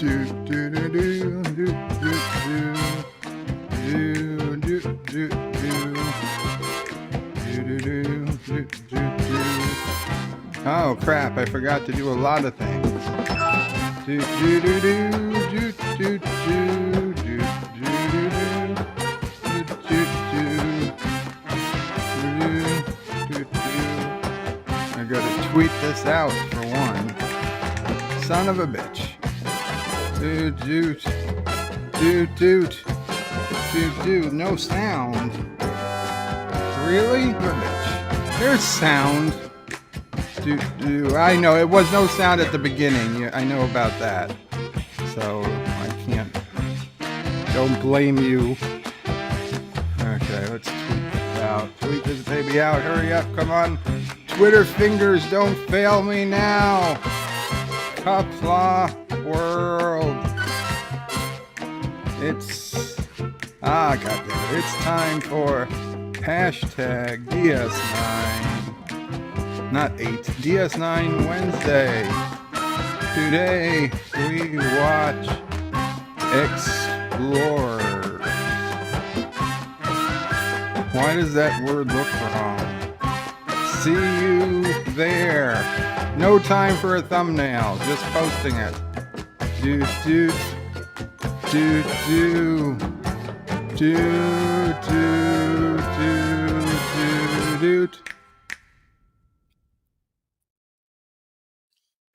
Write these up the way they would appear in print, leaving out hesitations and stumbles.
Oh crap, I forgot to do a lot of things. I gotta tweet this out for one. Son of a bitch. No sound. Really? Bitch. There's sound. I know, it was no sound at the beginning. I know about that. So, I can't. Don't blame you. Okay, let's tweet this out. Tweet this baby out. Hurry up, come on. Twitter fingers, don't fail me now. Qapla world. Goddamn. It's time for hashtag DS9. Not 8. DS9 Wednesday. Today we watch Explorers. Why does that word look wrong? See you there. No time for a thumbnail. Just posting it.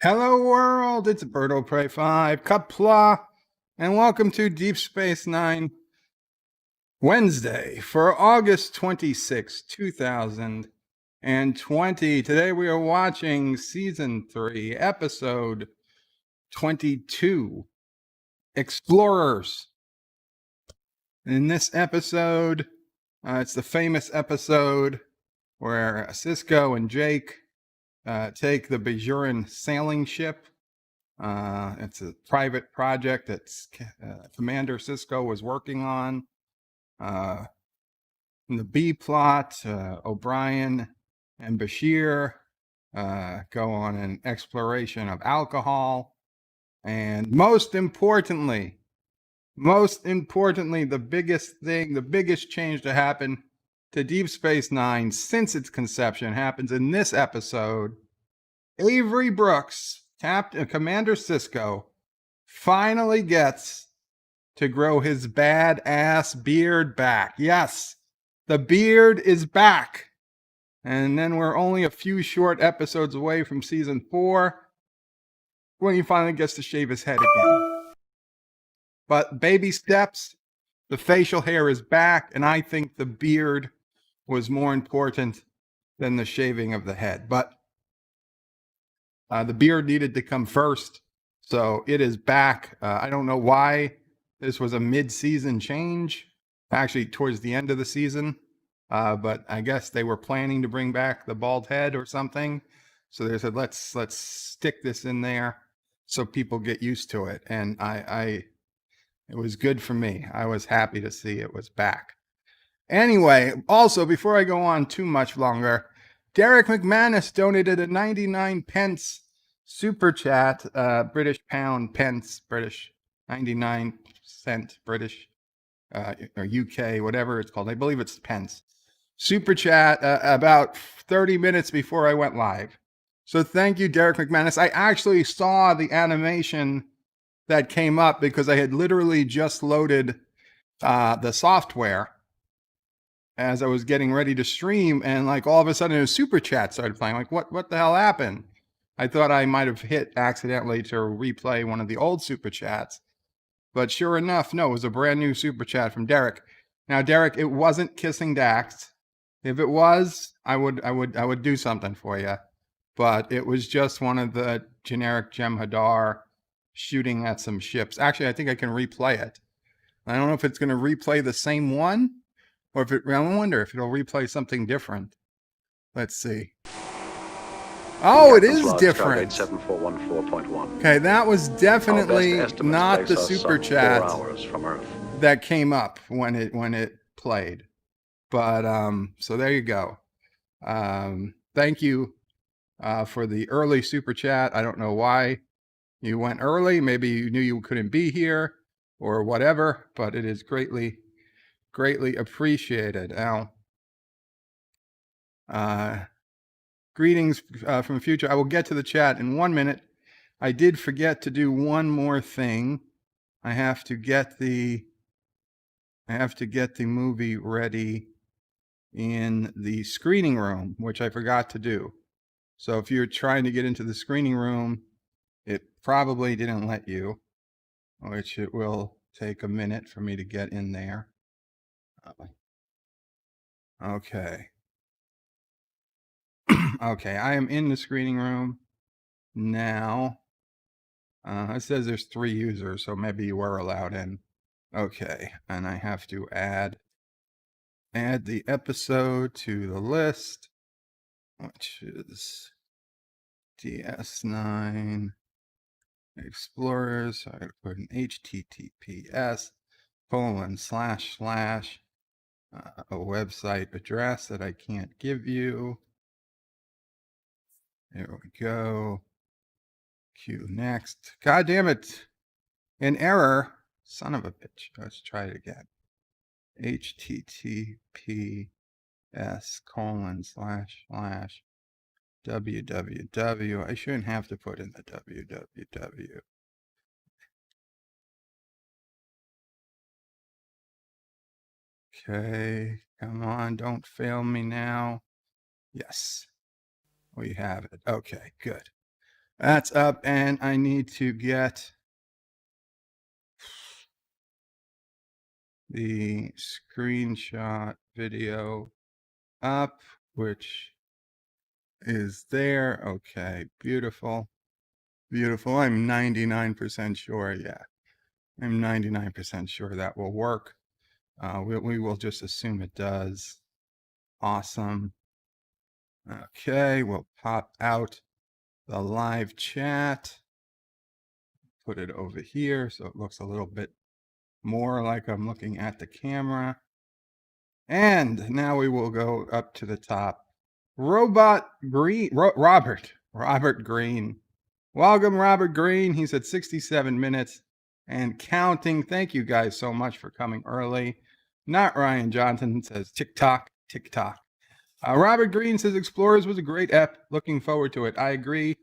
Hello world, it's Birdo Prey 5, Qapla, and welcome to Deep Space Nine Wednesday for August 26, 2020. Today we are watching Season 3, Episode 22, Explorers. In this episode, it's the famous episode where Sisko and Jake take the Bajoran sailing ship. It's a private project that Commander Sisko was working on. In the B plot, O'Brien and Bashir go on an exploration of alcohol. And most importantly, the biggest change to happen to Deep Space Nine since its conception happens in this episode. Avery Brooks, Commander Sisko, finally gets to grow his badass beard back. Yes, the beard is back. And then we're only a few short episodes away from Season 4 when he finally gets to shave his head again. But baby steps, the facial hair is back, and I think the beard was more important than the shaving of the head. But the beard needed to come first, so it is back. I don't know why this was a mid-season change, actually towards the end of the season, but I guess they were planning to bring back the bald head or something. So they said, let's stick this in there so people get used to it. And it was good for me. I was happy to see it was back. Anyway, also, before I go on too much longer, Derek McManus donated a 99 pence super chat, British pound, pence, British, 99 cent British, or UK, whatever it's called. I believe it's pence. Super chat about 30 minutes before I went live. So thank you, Derek McManus. I actually saw the animation that came up because I had literally just loaded the software as I was getting ready to stream, and like all of a sudden a super chat started playing. Like, what the hell happened? I thought I might have hit accidentally to replay one of the old super chats, but sure enough, no, it was a brand new super chat from Derek. Now, Derek, it wasn't Kissing Dax. If it was, I would do something for you, but it was just one of the generic Jem'Hadar shooting at some ships. Actually, I think I can replay it. I don't know if it's going to replay the same one, or if I wonder if it'll replay something different. Let's see. Oh, it is different. 7414.1. Okay, that was definitely not the super chat that came up when it played. But so there you go. Thank you for the early super chat. I don't know why you went early. Maybe you knew you couldn't be here or whatever, but it is greatly, greatly appreciated. Now, greetings from the future. I will get to the chat in 1 minute. I did forget to do one more thing. I have to get the movie ready in the screening room, which I forgot to do. So if you're trying to get into the screening room, it probably didn't let you, which it will take a minute for me to get in there. Okay. Okay, I am in the screening room now. It says there's 3 users, so maybe you were allowed in. Okay, and I have to add the episode to the list, which is DS9 Explorers. So I gotta put an HTTPS : a website address that I can't give you. There we go. Q next. God damn it. An error. Son of a bitch. Let's try it again. HTTPS : www. I shouldn't have to put in the www. Okay, come on, don't fail me now. Yes, we have it. Okay, good. That's up, and I need to get the screenshot video up, which is there. Okay, beautiful. Beautiful. I'm 99% sure. Yeah, I'm 99% sure that will work. We will just assume it does. Awesome. Okay, we'll pop out the live chat. Put it over here so it looks a little bit more like I'm looking at the camera. And now we will go up to the top. Robert Green. Welcome, Robert Green. He's at 67 minutes and counting. Thank you guys so much for coming early. Not Ryan Johnson says TikTok, TikTok. Robert Green says Explorers was a great ep. Looking forward to it. I agree.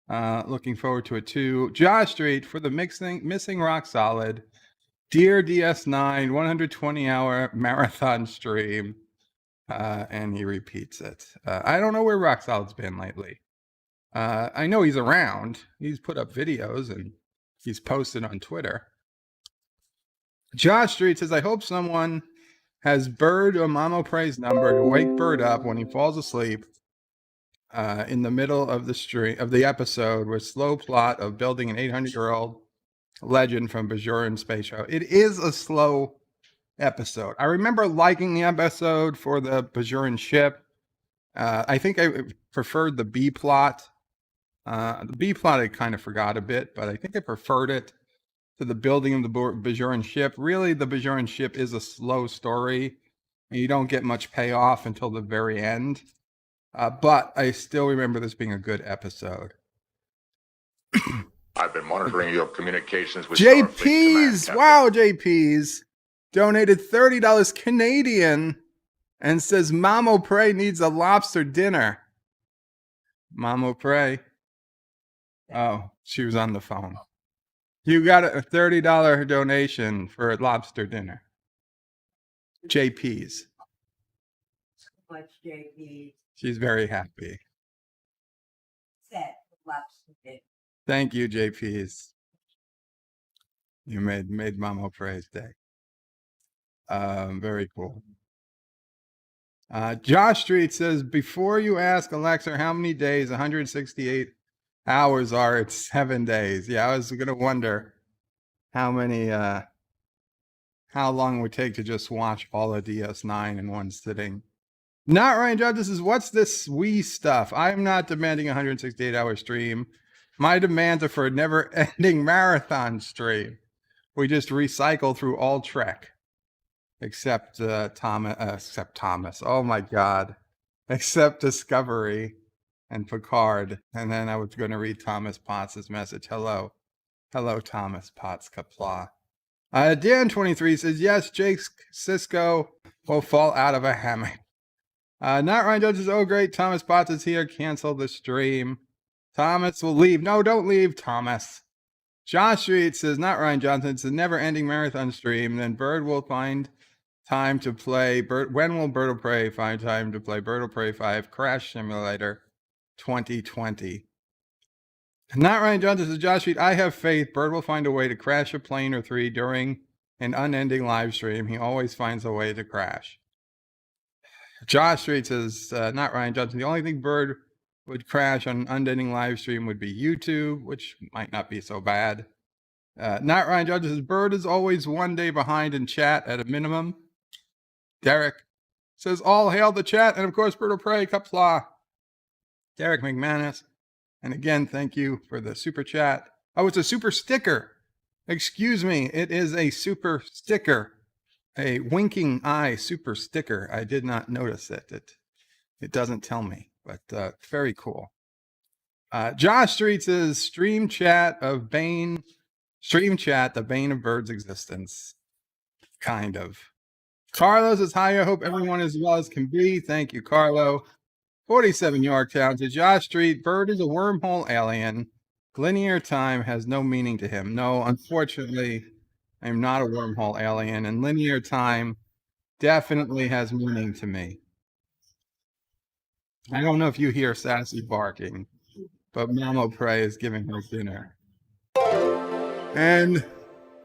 Looking forward to it too. Josh Street for the missing rock solid. Dear DS9, 120-hour marathon stream. And he repeats it. I don't know where Rock Solid's been lately. I know he's around. He's put up videos and he's posted on Twitter. Josh Street says, I hope someone has Bird or Mamo Prey's number to wake Bird up when he falls asleep in the middle of the episode with slow plot of building an 800-year-old legend from Bajoran space show. It is a slow episode. I remember liking the episode for the Bajoran ship. I think I preferred the B plot. The B plot I kind of forgot a bit, but I think I preferred it to the building of the Bajoran ship. Really, the Bajoran ship is a slow story, and you don't get much payoff until the very end. But I still remember this being a good episode. I've been monitoring your communications with JP's. Wow, JP's donated $30 Canadian and says Mamo Prey needs a lobster dinner. Mamo Prey. Oh, she was on the phone. You got a $30 donation for a lobster dinner. JP's. Much JP. She's very happy. Set lobster dinner. Thank you, JP's. You made Mamo Prey's day. Very cool. Josh Street says, before you ask Alexa how many days 168 hours are, it's 7 days. Yeah, I was gonna wonder how many how long it would take to just watch all of DS9 in one sitting. Not Ryan John, this is what's this Wii stuff? I'm not demanding a 168-hour stream. My demands are for a never-ending marathon stream. We just recycle through all Trek. Except Thomas. Oh my God. Except Discovery. and Picard. And then I was going to read Thomas Potts' message. Hello, Thomas Potts, Qapla. Dan23 says, yes, Jake's Sisko will fall out of a hammock. Not Ryan Judge says, oh, great, Thomas Potts is here. Cancel the stream. Thomas will leave. No, don't leave, Thomas. Josh Street says, not Ryan Johnson. It's a never-ending marathon stream. Then Bird will find time to play. When will Bird of Prey find time to play Bird of Prey 5 Crash Simulator 2020? Not Ryan Johnson says, Josh Street, I have faith. Bird will find a way to crash a plane or 3 during an unending live stream. He always finds a way to crash. Josh Street says, not Ryan Johnson. The only thing Bird would crash on an unending live stream would be YouTube, which might not be so bad. Not Ryan Johnson says, Bird is always one day behind in chat at a minimum. Derek says, all hail the chat. And of course, Bird of Prey, Qapla. Derek McManus. And again, thank you for the super chat. Oh, it's a super sticker. Excuse me. It is a super sticker. A winking eye super sticker. I did not notice it. It doesn't tell me, but very cool. Josh Street says, stream chat, the bane of Bird's existence. Kind of. Carlos says, hi, I hope everyone is as well as can be. Thank you, Carlo. 47 Yorktown says, Josh Street, Bird is a wormhole alien. Linear time has no meaning to him. No, unfortunately, I'm not a wormhole alien, and linear time definitely has meaning to me. I don't know if you hear Sassy barking, but Mama Prey is giving her dinner. And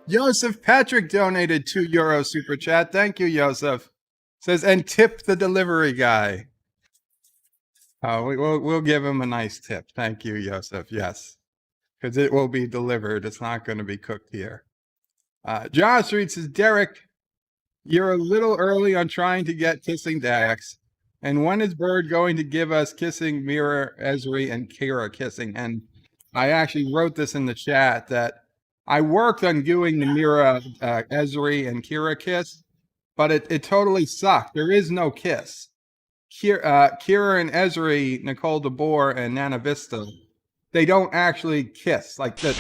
Joseph Patrick donated €2 super chat. Thank you, Joseph. Says, and tip the delivery guy. We'll give him a nice tip. Thank you, Joseph. Yes, because it will be delivered. It's not going to be cooked here. Josh Street says, Derek, you're a little early on trying to get Kissing Dax. And when is Bird going to give us Kissing Mira, Ezri, and Kira kissing? And I actually wrote this in the chat that I worked on doing the Mira, Ezri, and Kira kiss, but it totally sucked. There is no kiss. Kira and Ezri, Nicole DeBoer, and Nana Vista, they don't actually kiss. Like the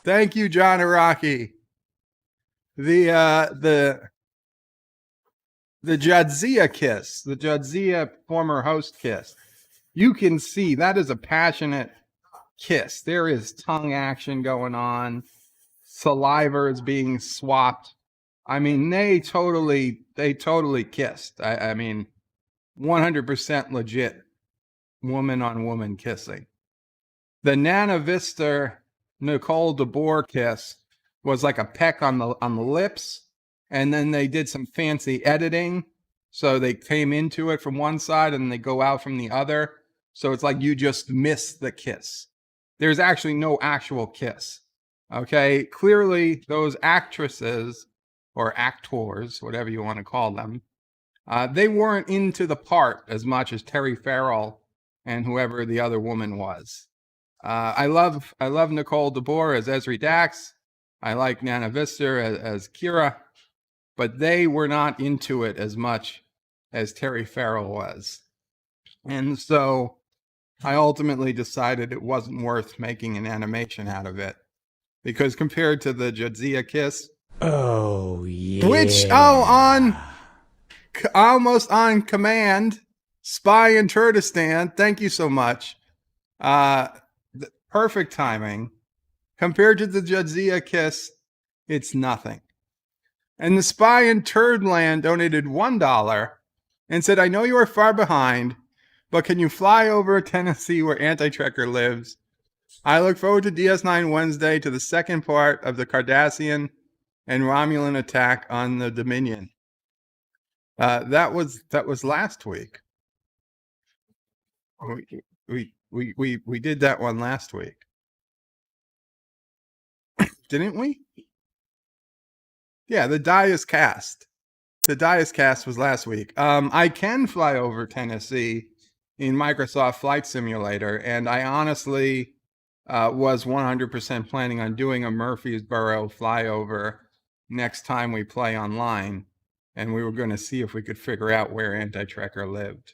thank you, John Araki. The Jadzia kiss, the Jadzia former host kiss, you can see that is a passionate kiss. There is tongue action going on. Saliva is being swapped. I mean, they totally kissed. I mean, 100% legit woman on woman kissing. The Nana Vista Nicole DeBoer kiss was like a peck on the lips, and then they did some fancy editing, so they came into it from one side and they go out from the other. So it's like you just miss the kiss. There's actually no actual kiss. Okay, clearly those actresses or actors, whatever you want to call them, they weren't into the part as much as Terry Farrell and whoever the other woman was. I love Nicole DeBoer as Ezri Dax. I like Nana Vista as Kira, but they were not into it as much as Terry Farrell was. And so I ultimately decided it wasn't worth making an animation out of it, because compared to the Jadzia kiss, oh yeah, which almost on command, Spy in Turdistan, thank you so much. Perfect timing. Compared to the Jadzia kiss, it's nothing. And the Spy in Turdland donated $1 and said, I know you are far behind, but can you fly over Tennessee where Anti-Trekker lives? I look forward to DS9 Wednesday, to the second part of the Cardassian and Romulan attack on the Dominion. That was last week. We did that one last week. Didn't we? Yeah, the die is cast. The die is cast was last week. I can fly over Tennessee in Microsoft Flight Simulator, and I honestly was 100% planning on doing a Murfreesboro flyover next time we play online, and we were going to see if we could figure out where Anti-Trekker lived.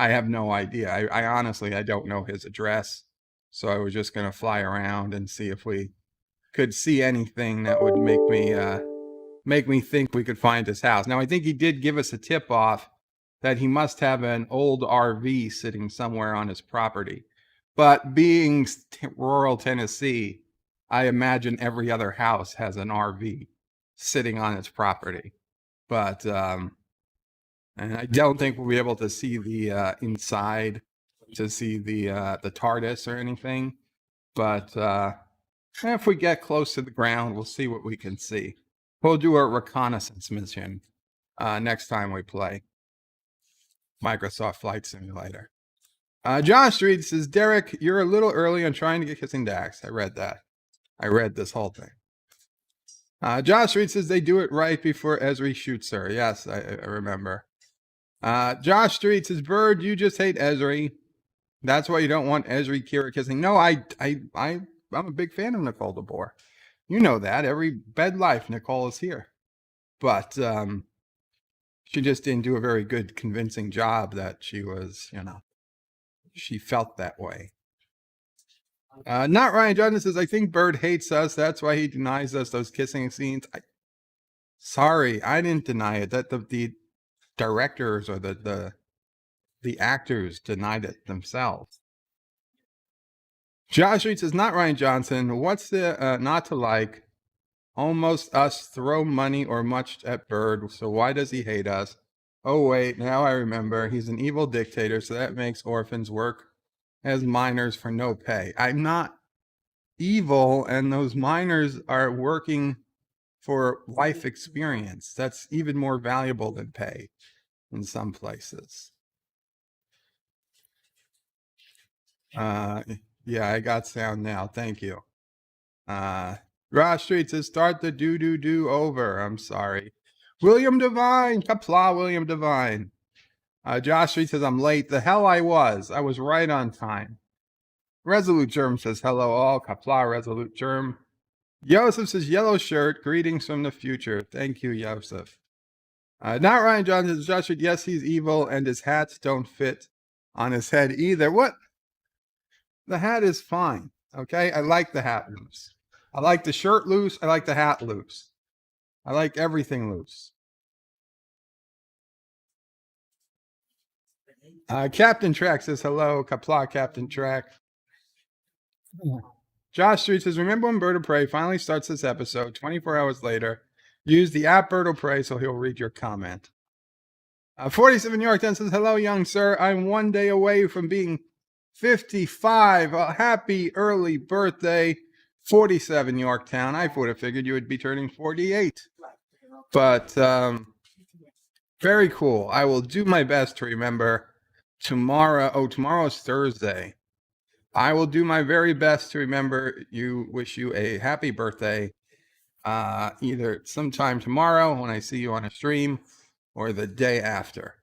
I have no idea. I honestly, I don't know his address. So I was just going to fly around and see if we could see anything that would make me think we could find his house. Now, I think he did give us a tip off that he must have an old RV sitting somewhere on his property. But being rural Tennessee, I imagine every other house has an RV sitting on its property. But and I don't think we'll be able to see the inside, to see the TARDIS or anything. But if we get close to the ground, we'll see what we can see. We'll do a reconnaissance mission next time we play Microsoft Flight Simulator. Josh Street says, Derek, you're a little early on trying to get Kissing Dax. I read that. I read this whole thing. Josh Street says they do it right before Ezri shoots her. Yes, I remember. Josh Street says, Bird, you just hate Ezri. That's why you don't want Ezri Kira kissing. No, I'm a big fan of Nicole DeBoer. You know that. Every bed life, Nicole is here. But she just didn't do a very good convincing job that she was, she felt that way. Not Ryan Johnson says, I think Bird hates us. That's why he denies us those kissing scenes. Sorry, I didn't deny it. That the directors or the actors denied it themselves. Josh Reed says, not Ryan Johnson. What's the not to like? Almost us throw money or much at Bird, so why does he hate us? Oh, wait, now I remember. He's an evil dictator, so that makes orphans work as minors for no pay. I'm not evil, and those minors are working for life experience. That's even more valuable than pay in some places. Yeah, I got sound now. Thank you. Ross Street says, start the do over. I'm sorry. William Devine. Qapla, William Devine. Josh Street says, I'm late. The hell I was. I was right on time. Resolute Germ says, hello all. Qapla, Resolute Germ. Joseph says, yellow shirt. Greetings from the future. Thank you, Joseph. Not Ryan Johnson says, Josh Street, yes, he's evil, and his hats don't fit on his head either. What? The hat is fine. Okay? I like the hat loose. I like the shirt loose. I like the hat loose. I like everything loose. Captain Track says, hello. Qapla, Captain Track. Josh Street says, remember when Bird of Prey finally starts this episode, 24 hours later, use the app Bird of Prey so he'll read your comment. 47 New York 10 says, hello, young sir. I'm 1 day away from being 55. Happy early birthday. 47 Yorktown. I would have figured you would be turning 48. But very cool. I will do my best to remember tomorrow. Oh, tomorrow's Thursday. I will do my very best to remember you, wish you a happy birthday. Either sometime tomorrow when I see you on a stream or the day after.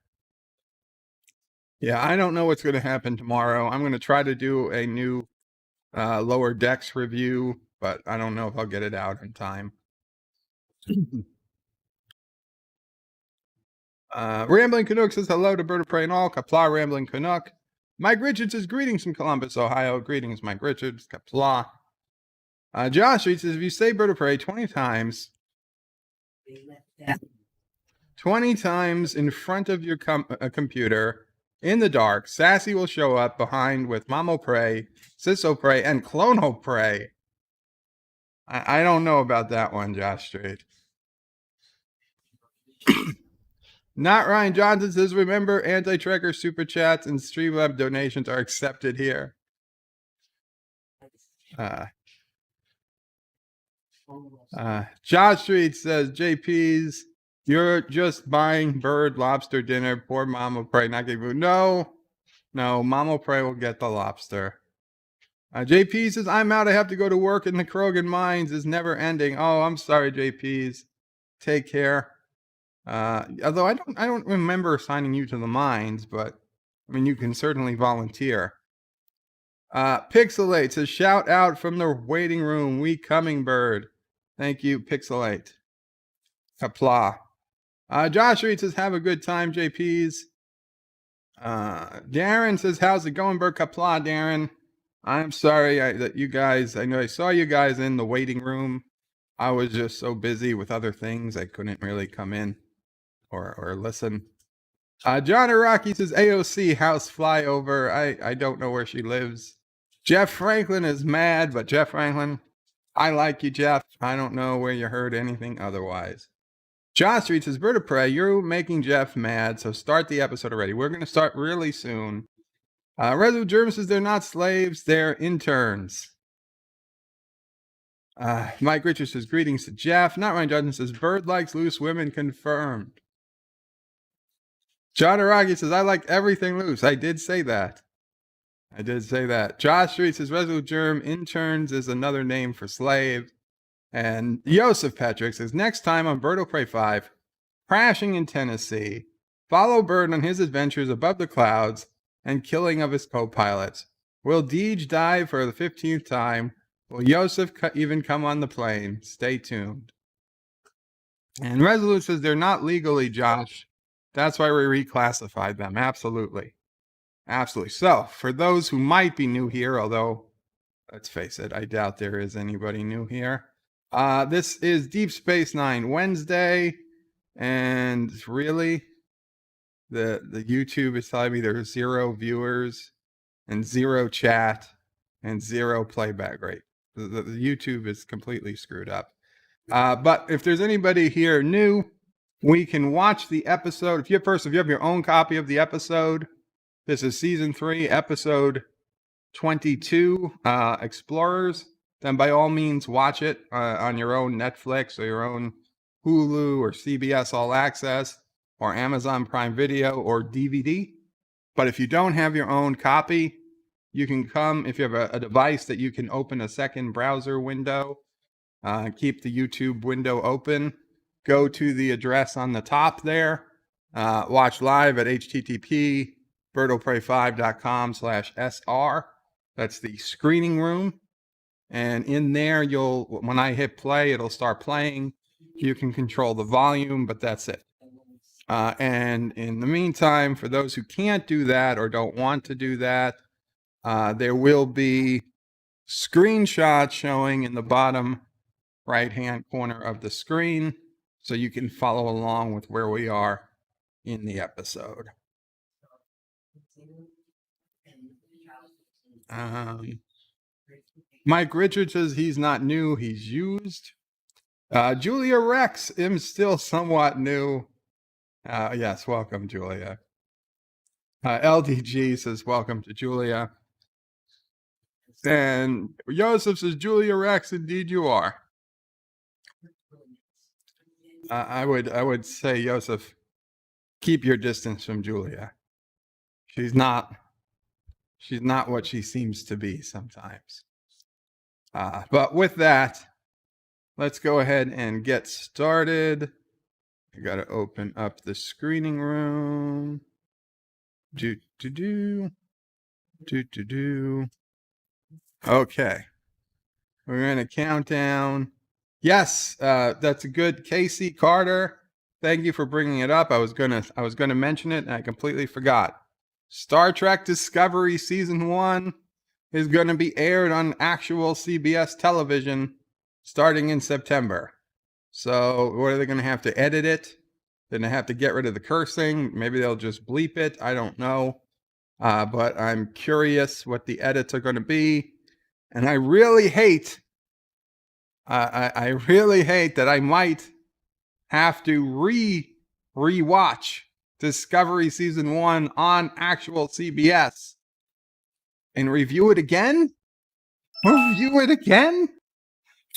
Yeah, I don't know what's going to happen tomorrow. I'm going to try to do a new Lower Decks review, but I don't know if I'll get it out in time. Rambling Canuck says hello to Bird of Prey and all. Qapla, Rambling Canuck. Mike Richards says greetings from Columbus, Ohio. Greetings, Mike Richards. Qapla. Josh says if you say Bird of Prey 20 times, 20 times in front of your computer in the dark, Sassy will show up behind with Mamo Prey, Siso Prey, and Clono Prey. I don't know about that one, Josh Street. Not Ryan Johnson says, remember, anti-tracker super chats and Streamlab donations are accepted here. Josh Street says, JP's, you're just buying bird lobster dinner. Poor Mama Prey not getting food. No, Mama Prey will get the lobster. JP says, I'm out. I have to go to work, and the Krogan Mines is never ending. Oh, I'm sorry, JP's. Take care. Although I don't remember assigning you to the mines, but I mean, you can certainly volunteer. Pixelate says, shout out from the waiting room. We coming, Bird. Thank you, Pixelate. Qapla. Josh Reed says, have a good time, JP's. Darren says, how's it going, Qapla, Darren? I'm sorry that you guys, I know I saw you guys in the waiting room. I was just so busy with other things, I couldn't really come in or listen. John Araki says, AOC house flyover. I don't know where she lives. Jeff Franklin is mad, but Jeff Franklin, I like you, Jeff. I don't know where you heard anything otherwise. John Street says, Bird of Prey, you're making Jeff mad, so start the episode already. We're going to start really soon. Resolute Germ says, they're not slaves, they're interns. Mike Richards says, greetings to Jeff. Not Ryan Johnson says, Bird likes loose women, confirmed. John Aragi says, I like everything loose. I did say that. Josh Street says, Resolute Germ, interns is another name for slave. And Joseph Patrick says, next time on Bird of Prey 5, crashing in Tennessee, follow Bird on his adventures above the clouds and killing of his co-pilots. Will Deej die for the 15th time? Will Joseph even come on the plane? Stay tuned. And Resolute says, they're not legally, Josh. That's why we reclassified them. Absolutely. Absolutely. So, for those who might be new here, although, let's face it, I doubt there is anybody new here. This is Deep Space Nine Wednesday, and really, the YouTube is telling me there's 0 viewers and 0 chat and 0 playback rate. The YouTube is completely screwed up. But if there's anybody here new, we can watch the episode. If you have your own copy of the episode, this is season 3, episode 22, Explorers. Then by all means, watch it on your own Netflix or your own Hulu or CBS All Access or Amazon Prime Video or DVD. But if you don't have your own copy, you can come, if you have a device that you can open a second browser window, keep the YouTube window open, go to the address on the top there, watch live at http://birdofprey5.com/SR. That's the screening room. And in there, when I hit play, it'll start playing. You can control the volume, but that's it. And in the meantime, for those who can't do that or don't want to do that, there will be screenshots showing in the bottom right-hand corner of the screen, so you can follow along with where we are in the episode. Mike Richards says he's not new, he's used. Julia Rex is still somewhat new. Yes, welcome, Julia. LDG says welcome to Julia. And Joseph says, Julia Rex, indeed you are. I would say, Joseph, keep your distance from Julia. She's not what she seems to be sometimes. But with that, let's go ahead and get started. I got to open up the screening room. Okay. We're in a countdown. Yes, that's a good Casey Carter. Thank you for bringing it up. I was gonna mention it and I completely forgot. Star Trek Discovery Season 1 is going to be aired on actual CBS television starting in September. So what are they going to have to edit it? Then they have to get rid of the cursing. Maybe they'll just bleep it. I don't know. But I'm curious what the edits are going to be. And I really hate, I really hate that I might have to rewatch Discovery Season 1 on actual CBS and review it again? Review it again?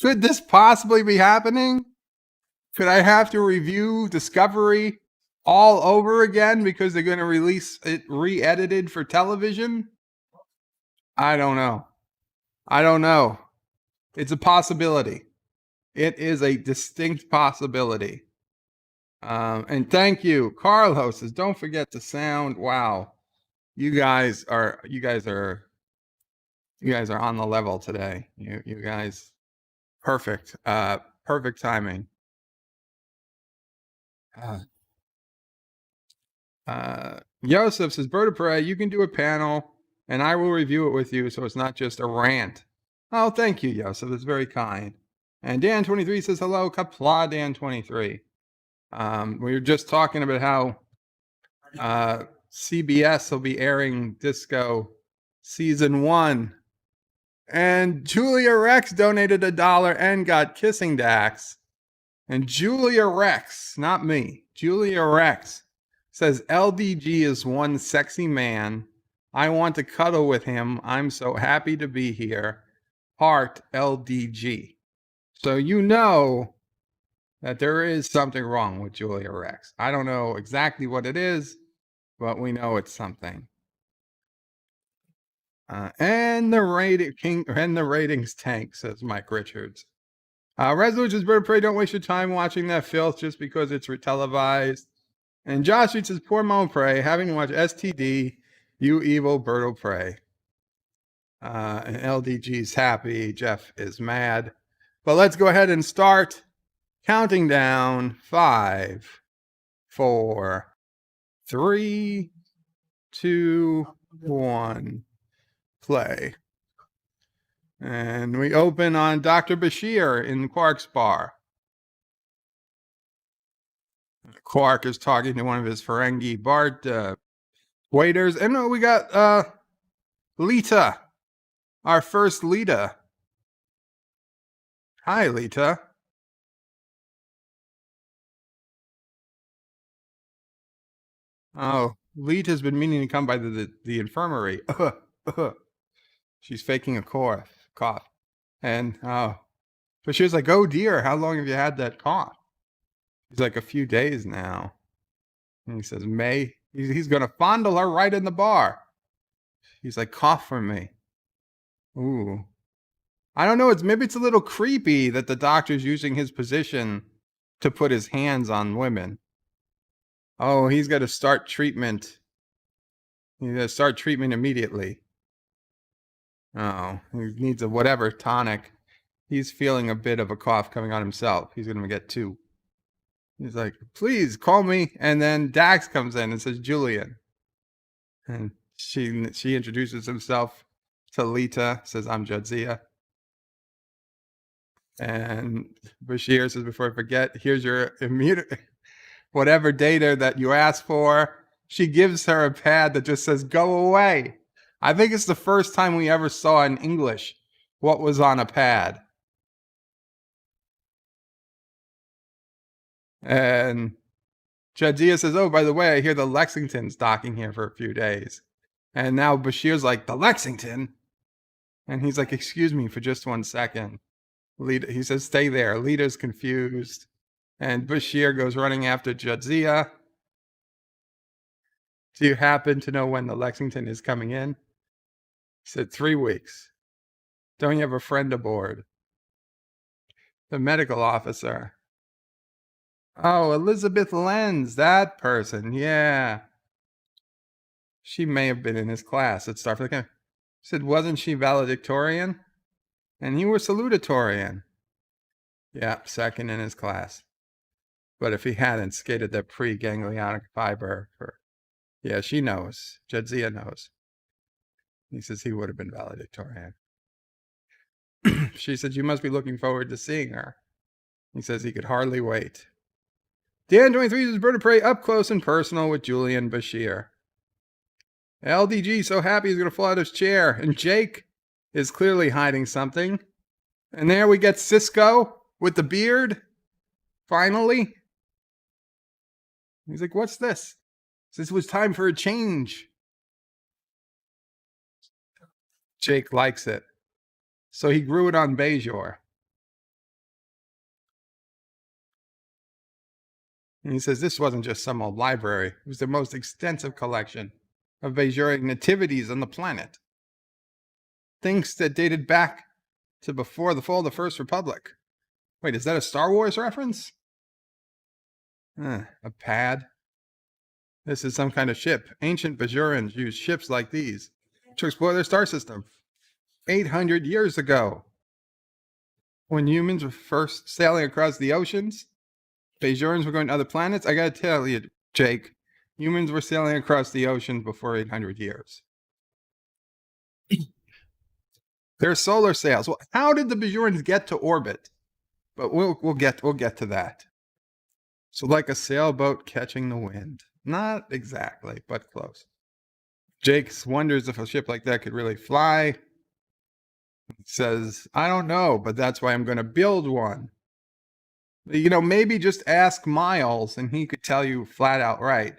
Could this possibly be happening? Could I have to review Discovery all over again because they're going to release it re-edited for television? I don't know. It's a possibility. It is a distinct possibility. And thank you. Carlos says, don't forget the sound. Wow. You guys are on the level today. You guys, perfect. Perfect timing. Yosef says, Bird of Prey, you can do a panel and I will review it with you so it's not just a rant. Oh, thank you, Yosef. That's very kind. And Dan23 says, hello, Qapla, Dan23. We were just talking about how CBS will be airing Disco Season 1. And Julia Rex donated $1 and got kissing Dax. And Julia Rex, not me, Julia Rex says, LDG is one sexy man. I want to cuddle with him. I'm so happy to be here. Heart LDG. So you know that there is something wrong with Julia Rex. I don't know exactly what it is, but we know it's something. And the ratings tank, says Mike Richards. Resolutions, Bird of Prey, don't waste your time watching that filth just because it's televised. And Josh says, poor Mo Prey, having to watch STD, you evil Bird of Prey. And LDG's happy, Jeff is mad. But let's go ahead and start counting down. 5, 4, 3, 2, 1. Play. And we open on Dr. Bashir in Quark's bar. Quark is talking to one of his Ferengi Bart waiters. And we got Lita, our first Lita. Hi, Lita. Oh, Lita's been meaning to come by the infirmary. She's faking a cough. And but she was like, oh dear, how long have you had that cough? He's like, a few days now. And he says, May, he's going to fondle her right in the bar. He's like, cough for me. Ooh. I don't know. Maybe it's a little creepy that the doctor's using his position to put his hands on women. Oh, he's got to start treatment. He's got to start treatment immediately. Oh, he needs a whatever tonic. He's feeling a bit of a cough coming on himself. He's going to get 2. He's like, please call me. And then Dax comes in and says, Julian. And she introduces himself to Lita, says, I'm Jadzia. And Bashir says, before I forget, here's your whatever data that you asked for. She gives her a pad that just says, go away. I think it's the first time we ever saw in English what was on a pad. And Jadzia says, oh, by the way, I hear the Lexington's docking here for a few days. And now Bashir's like, the Lexington? And he's like, excuse me for just 1 second. He says, stay there. Lita's confused. And Bashir goes running after Jadzia. Do you happen to know when the Lexington is coming in? He said, 3 weeks. Don't you have a friend aboard? The medical officer. Oh, Elizabeth Lenz, that person. Yeah. She may have been in his class at Starfleet. He said, wasn't she valedictorian? And you were salutatorian. Yeah, second in his class. But if he hadn't skated the pre-ganglionic fiber for... Yeah, she knows. Jadzia knows. He says he would have been valedictorian. She said, you must be looking forward to seeing her. He says he could hardly wait. Dan23 says, Bird of Prey up close and personal with Julian Bashir. LDG so happy he's going to fall out of his chair. And Jake is clearly hiding something. And there we get Sisko with the beard. Finally. He's like, what's this? This was time for a change. Jake likes it. So he grew it on Bajor. And he says this wasn't just some old library. It was the most extensive collection of Bajoran nativities on the planet. Things that dated back to before the fall of the First Republic. Wait, is that a Star Wars reference? A pad? This is some kind of ship. Ancient Bajorans used ships like these to explore their star system 800 years ago. When humans were first sailing across the oceans, Bajorans were going to other planets. I gotta tell you, Jake, Humans were sailing across the ocean before 800 years. They're solar sails. Well, how did the Bajorans get to orbit? But we'll get to that. So like a sailboat catching the wind. Not exactly, but close. Jake wonders if a ship like that could really fly. He says, I don't know, but that's why I'm going to build one. You know, maybe just ask Miles and he could tell you flat out right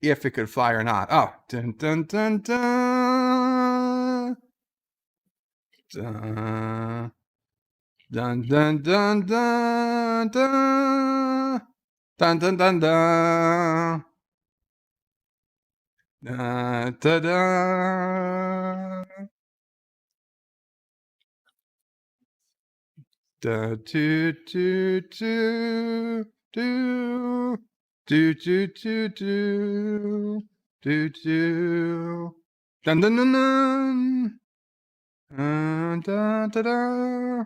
if it could fly or not. Oh, dun dun dun dun. Dun dun dun dun dun dun dun dun dun dun. Da, da, da. Da, do, do, do, do, do, do, do, do, do, do. Dun, dun, dun, dun. Dun, dun, dun, dun.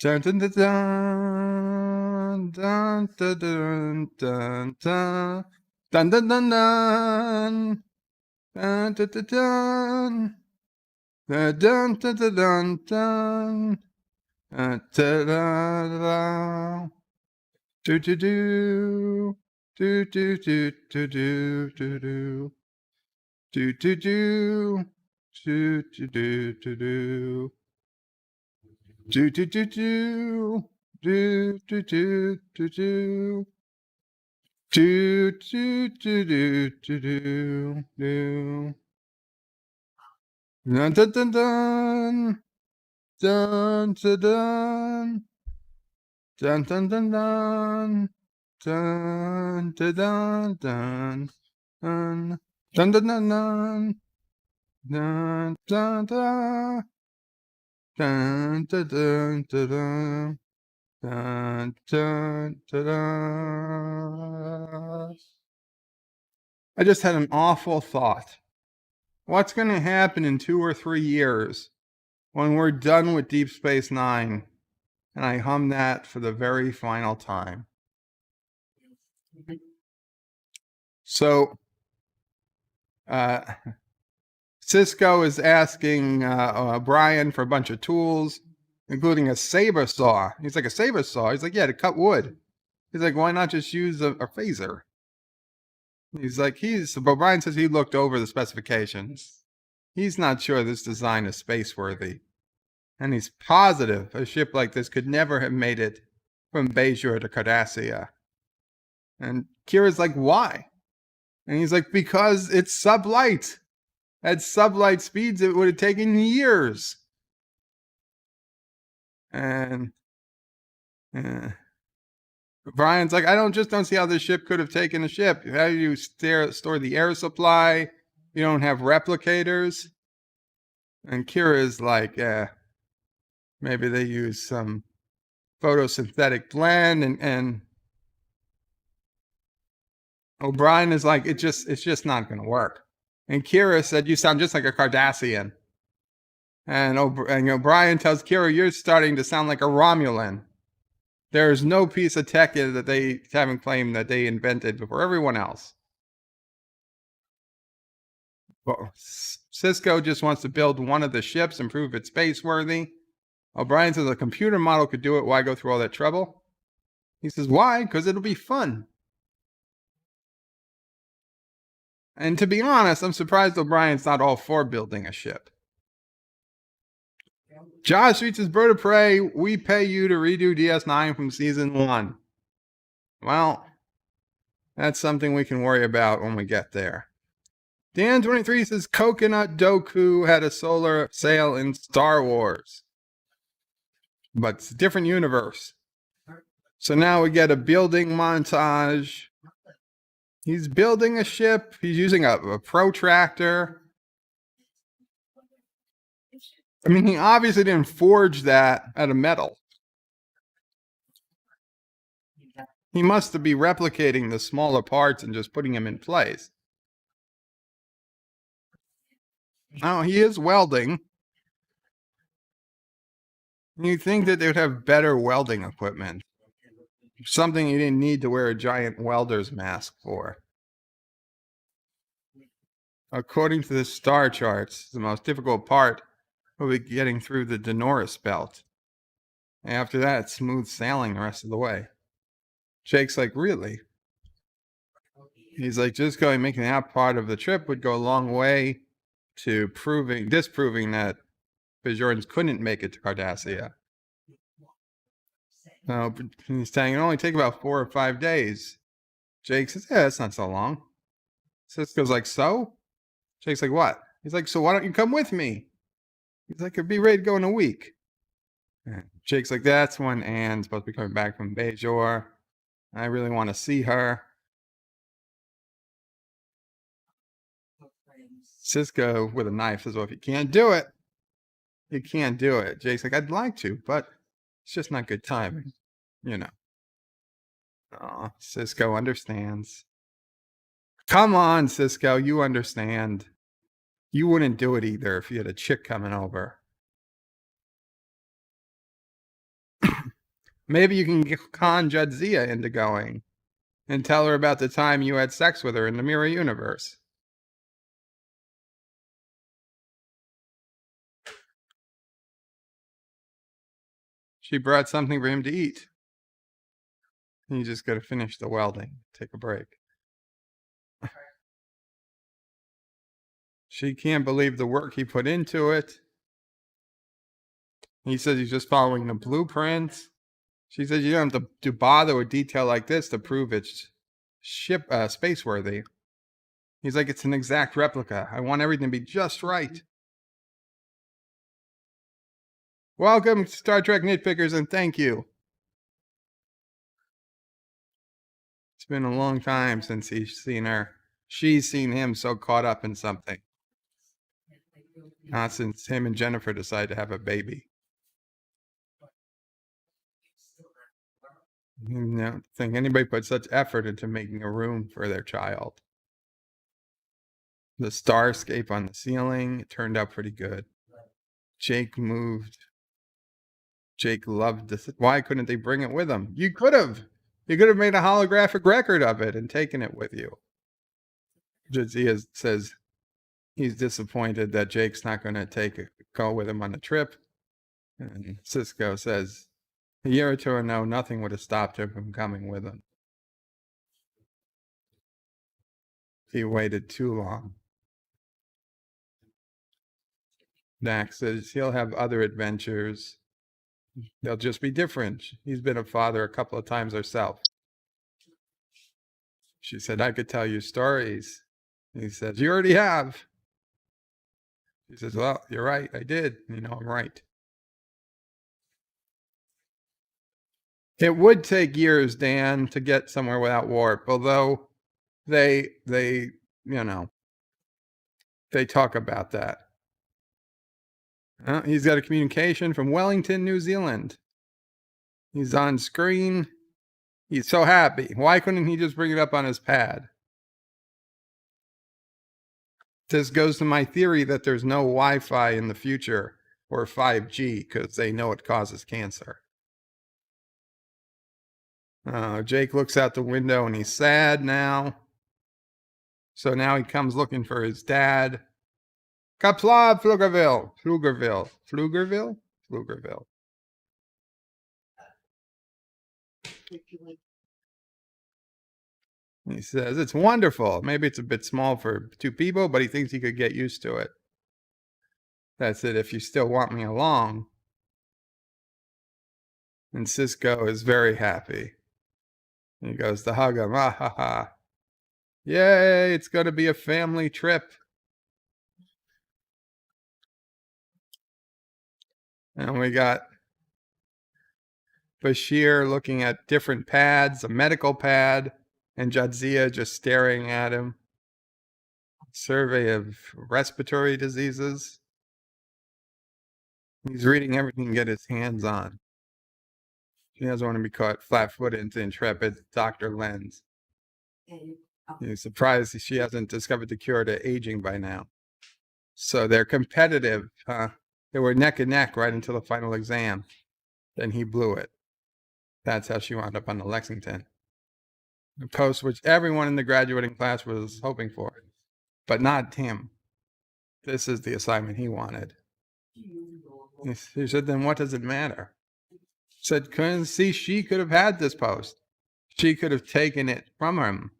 Dun, dun, dun, dun. Dun, dun, dun, dun, dun. Dun, dun, dun, dun. Dun, dun, dun, dun. Dun, dun, dun, dun, dun, dun. Da, da, da. Do, do, do. Do, do, do, do, do, do, do. Do, do, do. Do, do, do, do, do. Do, do, do, do. Do, do, do, do, do. Do, do, do, do, do, do, do. Dun, dun, dun, dun. Dun, dun, dun. Dun, dun, dun, dun. Dun, dun, dun, dun. Dun, dun, dun, dun, dun. Dun, dun, dun. Dun, dun, dun, dun, dun. Dun, dun, dun, dun. I just had an awful thought. What's going to happen in 2 or 3 years when we're done with Deep Space Nine and I hum that for the very final time? So, Sisko is asking Brian for a bunch of tools, including a saber saw. He's like, a saber saw? He's like, yeah, to cut wood. He's like, why not just use a phaser? He's like, but Brian says he looked over the specifications. He's not sure this design is space-worthy. And he's positive a ship like this could never have made it from Bajor to Cardassia. And Kira's like, why? And he's like, because it's sublight. At sublight speeds, it would have taken years. And Brian's like, I don't see how this ship could have taken a ship. How do you store the air supply? You don't have replicators. And Kira's like, maybe they use some photosynthetic blend. And O'Brien is like, it's just not going to work. And Kira said, you sound just like a Cardassian. And O'Brien tells Kira, you're starting to sound like a Romulan. There's no piece of tech that they haven't claimed that they invented before everyone else. Well, Sisko just wants to build one of the ships and prove it's space-worthy. O'Brien says a computer model could do it. Why go through all that trouble? He says, why? Because it'll be fun. And to be honest, I'm surprised O'Brien's not all for building a ship. Josh reads his bird of prey. We pay you to redo DS9 from season 1. Well, that's something we can worry about when we get there. Dan23 says Coconut Doku had a solar sail in Star Wars. But it's a different universe. So now we get a building montage. He's building a ship. He's using a protractor. I mean, he obviously didn't forge that out of metal. He must be replicating the smaller parts and just putting them in place. Now, he is welding. You'd think that they would have better welding equipment. Something you didn't need to wear a giant welder's mask for. According to the star charts, the most difficult part will be getting through the Denoris belt. After that, it's smooth sailing the rest of the way. Jake's like, really? He's like, just making that part of the trip would go a long way to disproving that Bajorans couldn't make it to Cardassia. No, he's saying it only take about 4 or 5 days. Jake says, yeah, that's not so long. Sisko's like, so? Jake's like, what? He's like, so why don't you come with me? He's like, I'd be ready to go in a week. And Jake's like, that's when Anne's supposed to be coming back from Bajor. I really want to see her. Sisko with a knife says, well, if you can't do it, you can't do it. Jake's like, I'd like to, but it's just not good timing, you know. Oh, Sisko understands. Come on, Sisko, you understand. You wouldn't do it either if you had a chick coming over. Maybe you can con Jadzia into going and tell her about the time you had sex with her in the mirror universe. She brought something for him to eat. You just got to finish the welding, take a break. She can't believe the work he put into it. He says he's just following the blueprints. She says you don't have to bother with detail like this to prove it's space-worthy. He's like, it's an exact replica. I want everything to be just right. Welcome, Star Trek nitpickers, and thank you. It's been a long time since he's seen her. She's seen him so caught up in something. Not since him and Jennifer decided to have a baby. I don't think anybody put such effort into making a room for their child. The starscape on the ceiling, it turned out pretty good. Jake moved. Jake loved this. Why couldn't they bring it with them? You could have. You could have made a holographic record of it and taken it with you. Jadzia says he's disappointed that Jake's not going to go with him on the trip. And Sisko says, a year or two ago, nothing would have stopped him from coming with him. He waited too long. Dax says he'll have other adventures. They'll just be different. He's been a father a couple of times herself. She said, I could tell you stories. He says, you already have. He says, well, you're right. I did. You know, I'm right. It would take years, Dan, to get somewhere without warp, although they talk about that. He's got a communication from Wellington, New Zealand. He's on screen. He's so happy. Why couldn't he just bring it up on his pad? This goes to my theory that there's no Wi-Fi in the future or 5G because they know it causes cancer. Jake looks out the window and he's sad now. So now he comes looking for his dad. Qapla, Pflugerville. He says, it's wonderful. Maybe it's a bit small for 2 people, but he thinks he could get used to it. That's it, if you still want me along. And Sisko is very happy. He goes to hug him. Ah, ha, ha. Yay, it's going to be a family trip. And we got Bashir looking at different pads, a medical pad, and Jadzia just staring at him. Survey of respiratory diseases. He's reading everything he can get his hands on. She doesn't want to be caught flat-footed into intrepid Dr. Lenz. He's surprised she hasn't discovered the cure to aging by now. So they're competitive. They were neck and neck right until the final exam. Then he blew it. That's how she wound up on the Lexington. The post which everyone in the graduating class was hoping for. but not him. This is the assignment he wanted. He said, then what does it matter? He said, couldn't see she could have had this post. She could have taken it from him.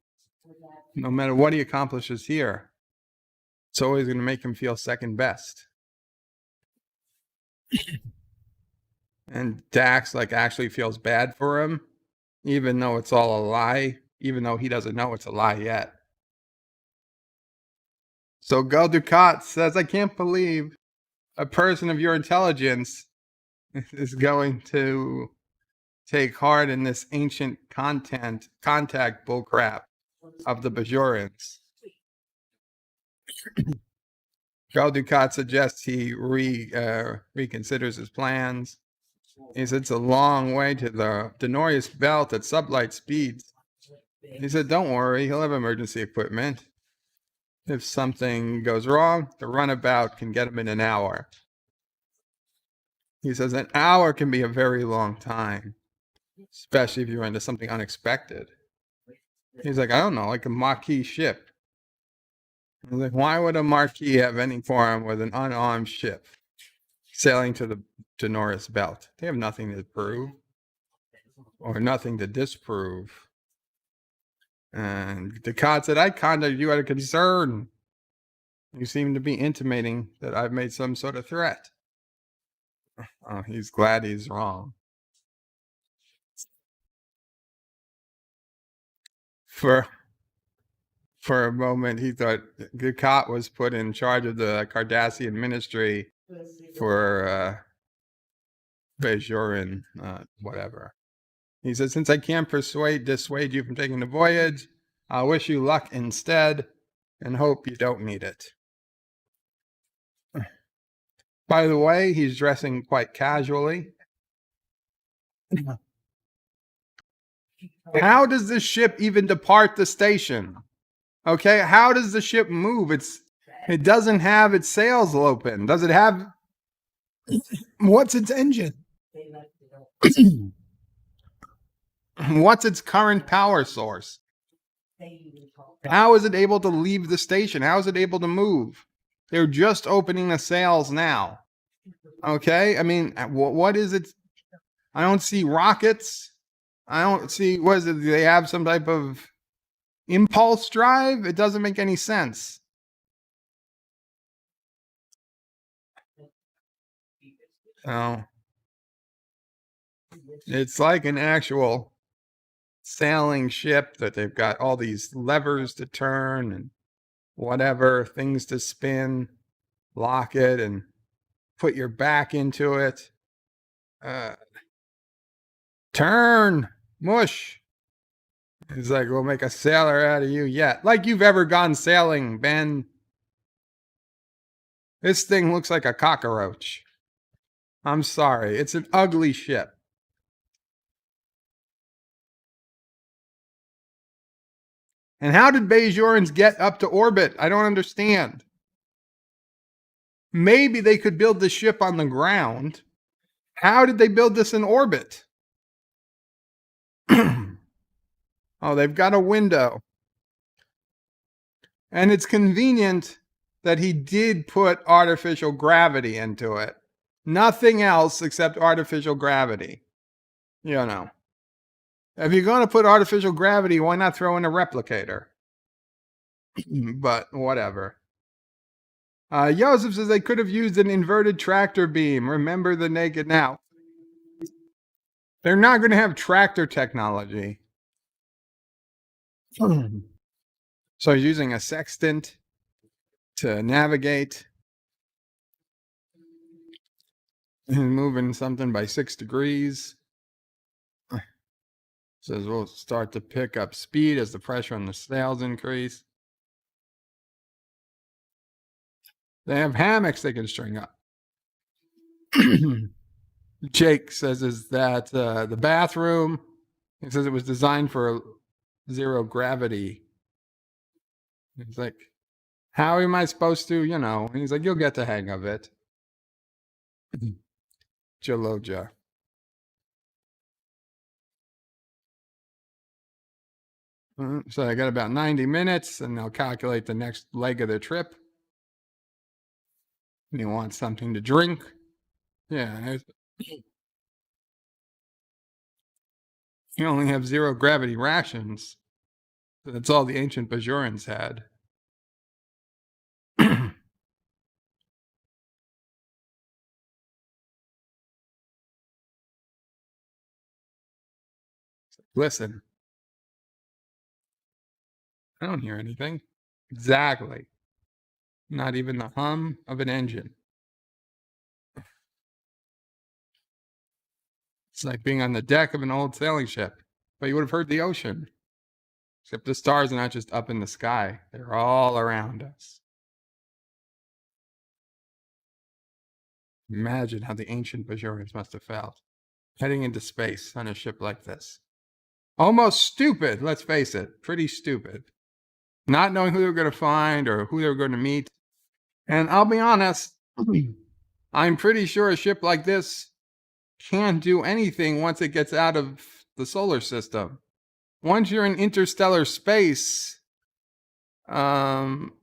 No matter what he accomplishes here, it's always going to make him feel second best. And Dax actually feels bad for him, even though it's all a lie, even though he doesn't know it's a lie yet. So Gul Dukat says, I can't believe a person of your intelligence is going to take heart in this ancient contact bullcrap of the Bajorans. Gul Dukat suggests he reconsiders his plans. He said it's a long way to the Denorius belt at sublight speeds. He said, don't worry, he'll have emergency equipment. If something goes wrong, the runabout can get him in an hour. He says an hour can be a very long time, especially if you run into something unexpected. He's like, I don't know, like a Maquis ship. He's like, why would a Maquis have any quorum with an unarmed ship sailing to the Denorius belt? They have nothing to prove or nothing to disprove. And Dukat said, I contacted you out of concern. You seem to be intimating that I've made some sort of threat. Oh, he's glad he's wrong. For a moment, he thought Dukat was put in charge of the Cardassian ministry for Bajoran, whatever. He said, since I can't dissuade you from taking the voyage, I'll wish you luck instead and hope you don't need it. By the way, he's dressing quite casually. How does this ship even depart the station? Okay, how does the ship move? It doesn't have its sails open. Does it have... What's its engine? What's its current power source? How is it able to leave the station? How is it able to move? They're just opening the sails now. Okay, I mean, what is it? I don't see rockets. I don't see, what is it? Do they have some type of impulse drive? It doesn't make any sense. Oh. It's like an actual sailing ship that they've got all these levers to turn and whatever, things to spin, lock it and put your back into it. Turn, mush. He's like, we'll make a sailor out of you yet. Like you've ever gone sailing, Ben. This thing looks like a cockroach. I'm sorry. It's an ugly ship. And how did Bajorans get up to orbit? I don't understand. Maybe they could build the ship on the ground. How did they build this in orbit? Oh, they've got a window. And it's convenient that he did put artificial gravity into it. Nothing else except artificial gravity. You know. If you're going to put artificial gravity, why not throw in a replicator? But whatever. Joseph says they could have used an inverted tractor beam. Remember the naked now. They're not going to have tractor technology. So he's using a sextant to navigate. And moving something by 6 degrees. Says we'll start to pick up speed as the pressure on the sails increase. They have hammocks they can string up. Jake says is that the bathroom, he says it was designed for zero gravity. He's like, how am I supposed to, you know? And he's like, you'll get the hang of it. Jaloja. So I got about 90 minutes, and they'll calculate the next leg of their trip. You want something to drink? Yeah. You only have 0 gravity rations. That's all the ancient Bajorans had. Listen. I don't hear anything. Exactly. Not even the hum of an engine. It's like being on the deck of an old sailing ship, but you would have heard the ocean. Except the stars are not just up in the sky, they're all around us. Imagine how the ancient Bajorans must have felt, heading into space on a ship like this. Almost stupid, let's face it, pretty stupid. Not knowing who they were going to find or who they were going to meet. And I'll be honest, I'm pretty sure a ship like this can't do anything once it gets out of the solar system. Once you're in interstellar space, wouldn't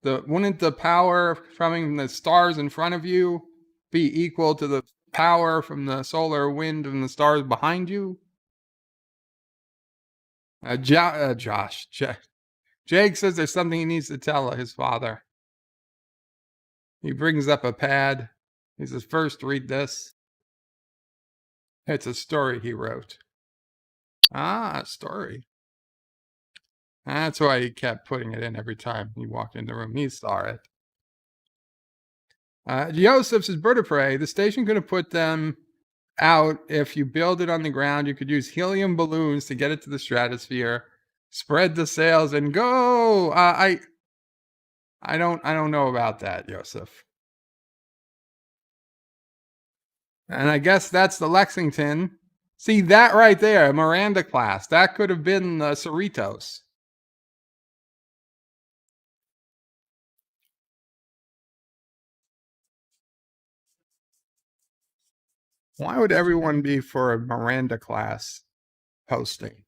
the power from the stars in front of you be equal to the power from the solar wind and the stars behind you? Jake says there's something he needs to tell his father. He brings up a pad. He says, first, read this. It's a story he wrote. Ah, a story. That's why he kept putting it in every time he walked in the room. He saw it. Joseph says, bird of prey, the station could have put them out if you build it on the ground. You could use helium balloons to get it to the stratosphere, spread the sails, and go. I don't know about that, Joseph. And I guess that's the Lexington. See that right there, Miranda class. That could have been the Cerritos. Why would everyone be for a Miranda class hosting?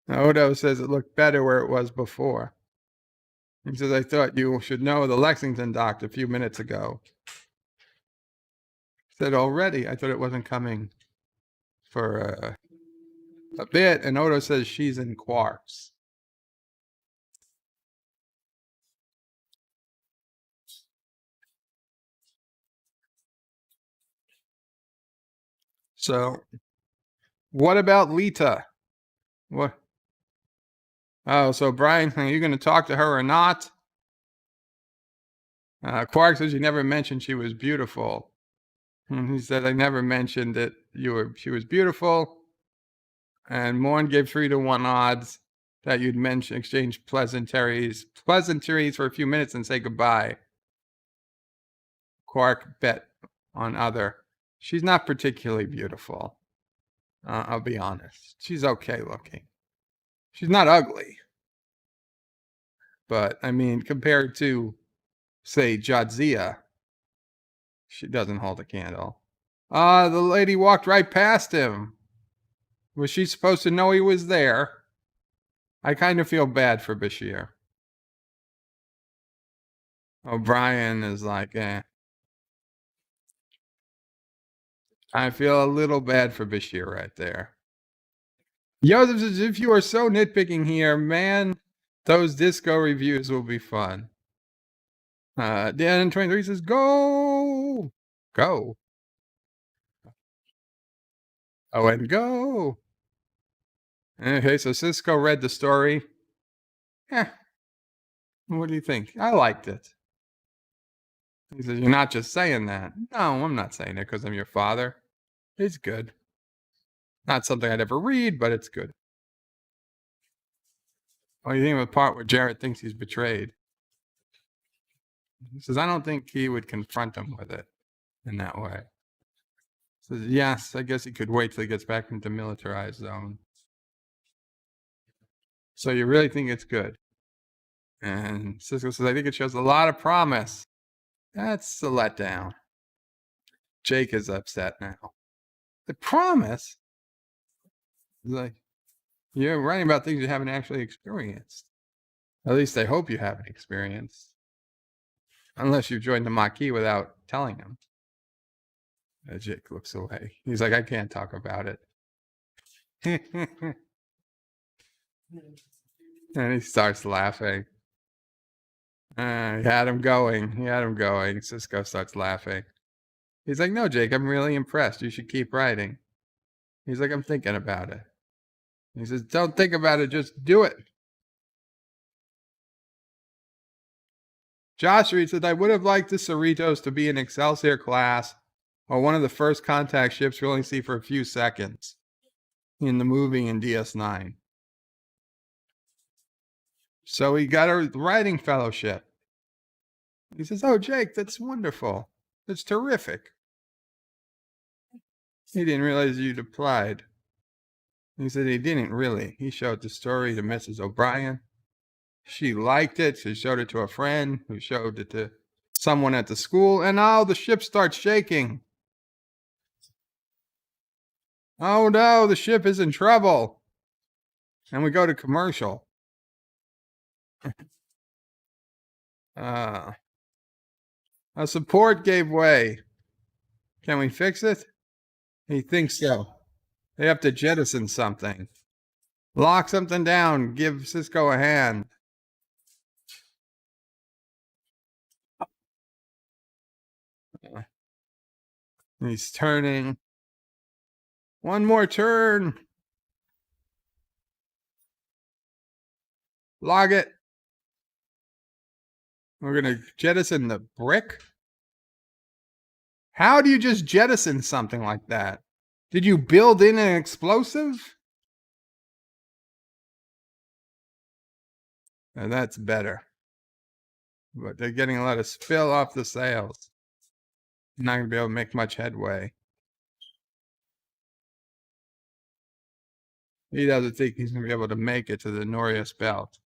Odo says it looked better where it was before. He says, I thought you should know the Lexington docked a few minutes ago. He said, already? I thought it wasn't coming for a bit. And Odo says she's in Quarks. So, what about Lita? What? Oh, so Brian, are you going to talk to her or not? Quark says you never mentioned she was beautiful. And he said, I never mentioned that she was beautiful. And Morn gave 3-to-1 odds that you'd exchange pleasantries for a few minutes and say goodbye. Quark bet on other. She's not particularly beautiful. I'll be honest. She's okay looking. She's not ugly. But, I mean, compared to, say, Jadzia, she doesn't hold a candle. The lady walked right past him. Was she supposed to know he was there? I kind of feel bad for Bashir. O'Brien is like, I feel a little bad for Bashir right there. Joseph says, if you are so nitpicking here, man, those disco reviews will be fun. Dan 23 says, go. Go. Oh, and go. Okay, so Sisko read the story. What do you think? I liked it. He says, you're not just saying that. No, I'm not saying it because I'm your father. It's good. Not something I'd ever read, but it's good. What do you think of the part where Jarrett thinks he's betrayed? He says, I don't think he would confront him with it in that way. He says, yes, I guess he could wait till he gets back into militarized zone. So you really think it's good? And Sisko says, I think it shows a lot of promise. That's a letdown. Jake is upset now. The promise? He's like, you're writing about things you haven't actually experienced. At least I hope you haven't experienced. Unless you've joined the Maquis without telling him. Jake looks away. He's like, I can't talk about it. And he starts laughing. He had him going. Sisko starts laughing. He's like, no, Jake, I'm really impressed. You should keep writing. He's like, I'm thinking about it. He says, don't think about it, just do it. Josh reads that I would have liked the Cerritos to be an Excelsior class or one of the first contact ships we only see for a few seconds in the movie in DS9. So he got a writing fellowship. He says, oh, Jake, that's wonderful. That's terrific. He didn't realize you'd applied. He said he didn't really. He showed the story to Mrs. O'Brien. She liked it. She showed it to a friend who showed it to someone at the school. And now the ship starts shaking. Oh no, the ship is in trouble. And we go to commercial. A support gave way. Can we fix it? He thinks so. They have to jettison something. Lock something down. Give Sisko a hand. He's turning. One more turn. Log it. We're going to jettison the brick. How do you just jettison something like that? Did you build in an explosive? And that's better. But they're getting a lot of spill off the sails. Not going to be able to make much headway. He doesn't think he's going to be able to make it to the Norius belt.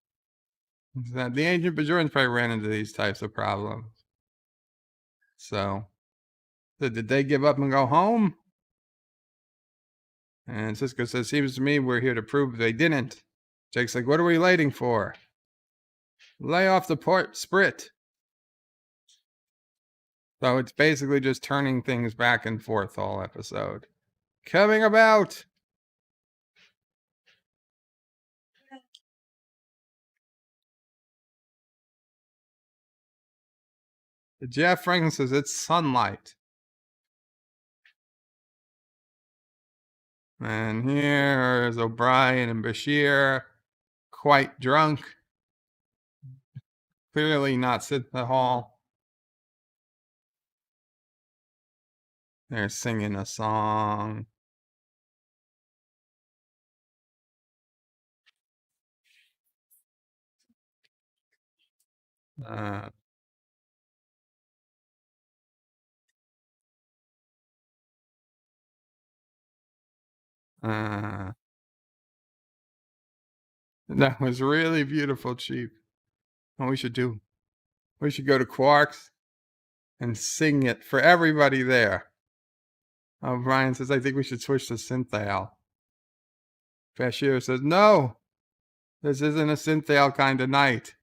The ancient Bajorans probably ran into these types of problems. So did they give up and go home? And Sisko says, seems to me we're here to prove they didn't. Jake's like, what are we waiting for? Lay off the port sprit. So it's basically just turning things back and forth all episode. Coming about. Jeff Franklin says it's sunlight. And here is O'Brien and Bashir, quite drunk. Clearly not sitting in the hall. They're singing a song. That was really beautiful, Chief. What we should do, we should go to Quark's and sing it for everybody there. Brian says, I think we should switch to Synthale. Bashir says, no, this isn't a Synthale kind of night.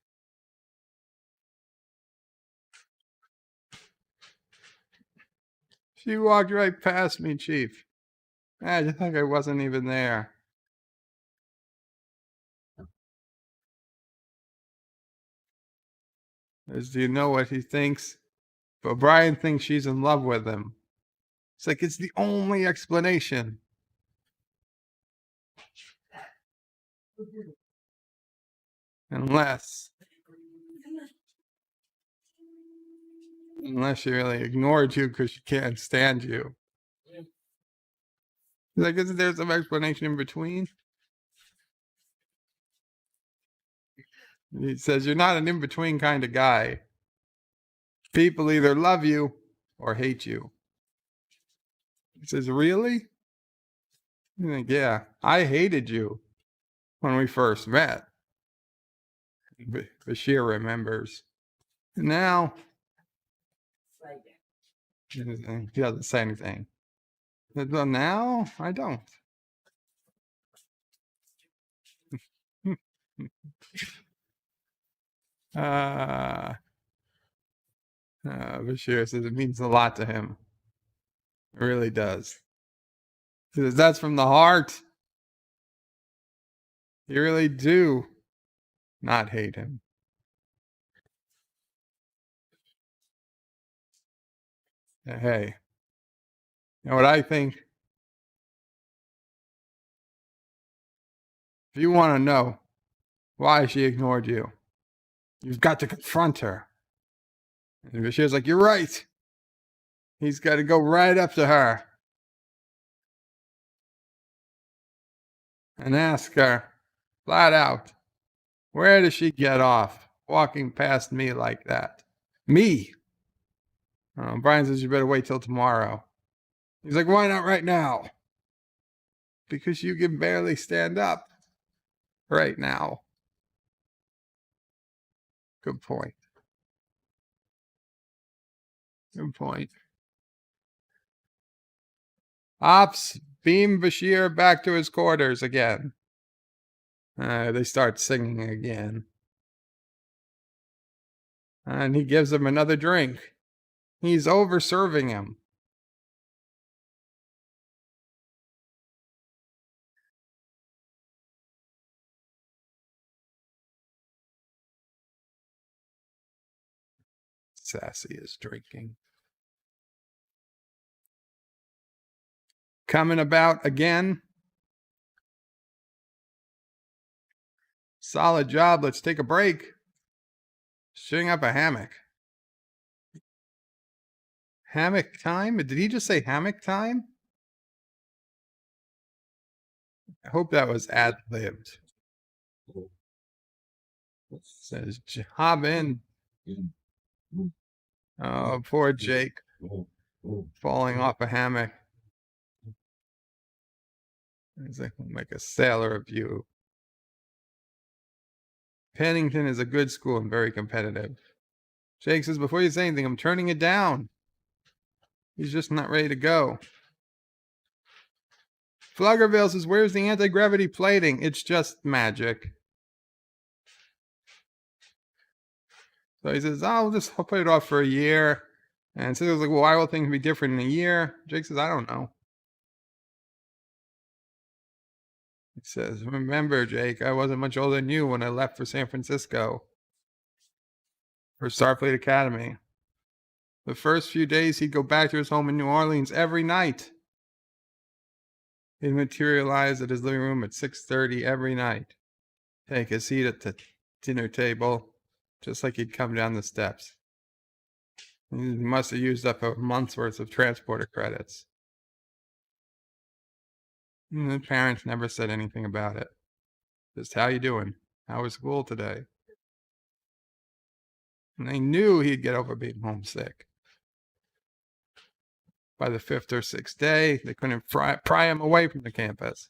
She walked right past me, Chief. I just think I wasn't even there. Do you know what he thinks? But Brian thinks she's in love with him. It's like, it's the only explanation. Unless she really ignored you because she can't stand you. He's like, isn't there some explanation in between? He says, you're not an in-between kind of guy. People either love you or hate you. He says, really? He's like, yeah, I hated you when we first met. Bashir remembers. Now, he doesn't say anything. Well, now, I don't. Bashir says it means a lot to him. It really does. He says that's from the heart. You really do not hate him. Hey, you know what I think? If you want to know why she ignored you, you've got to confront her. And Bashir's like, you're right. He's got to go right up to her and ask her flat out, where does she get off walking past me like that? Me. Brian says, you better wait till tomorrow. He's like, why not right now? Because you can barely stand up right now. Good point. Good point. Ops beam Bashir back to his quarters again. They start singing again. And he gives him another drink. He's over-serving him. Sassy is drinking. Coming about again. Solid job. Let's take a break. Shooting up a hammock. Hammock time? Did he just say hammock time? I hope that was ad-libbed. Says hop in. Oh, poor Jake. Falling off a hammock. He's like, we'll make a sailor of you. Pennington is a good school and very competitive. Jake says, before you say anything, I'm turning it down. He's just not ready to go. Fluggerville says, where's the anti-gravity plating? It's just magic. So he says, I'll put it off for a year. And Sisko's like, well, why will things be different in a year? Jake says, I don't know. He says, remember, Jake, I wasn't much older than you when I left for San Francisco. For Starfleet Academy. The first few days, he'd go back to his home in New Orleans every night. He'd materialize at his living room at 6:30 every night. Take a seat at the dinner table, just like he'd come down the steps. He must have used up a month's worth of transporter credits. And the parents never said anything about it. Just, how you doing? How was school today? And they knew he'd get over being homesick. By the 5th or 6th day, they couldn't pry him away from the campus.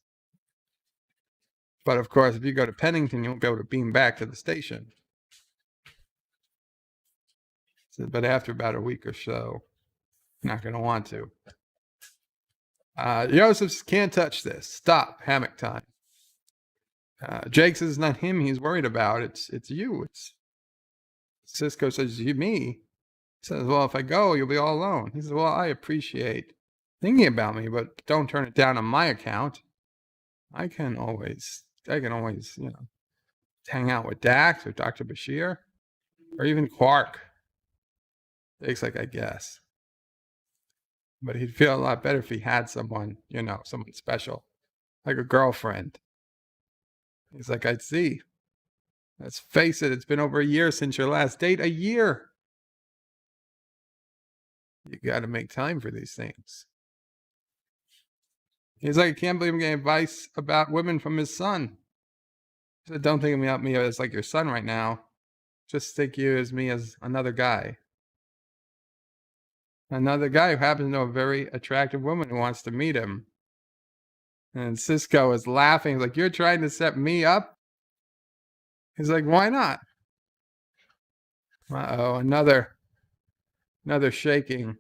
But of course, if you go to Pennington, you won't be able to beam back to the station. So, but after about a week or so, not going to want to. Yosef can't touch this. Stop. Hammock time. Jake says it's not him he's worried about. It's you. It's Sisko says, you, me. He says, well, if I go, you'll be all alone. He says, well, I appreciate thinking about me, but don't turn it down on my account. I can always, hang out with Dax or Dr. Bashir or even Quark. Jake's like, I guess. But he'd feel a lot better if he had someone, someone special, like a girlfriend. He's like, I'd see. Let's face it, it's been over a year since your last date. A year. You got to make time for these things. He's like, I can't believe I'm getting advice about women from his son. He said, don't think of me as like your son right now. Just think you as me as another guy. Another guy who happens to know a very attractive woman who wants to meet him. And Sisko is laughing. He's like, you're trying to set me up? He's like, why not? Uh-oh, another shaking.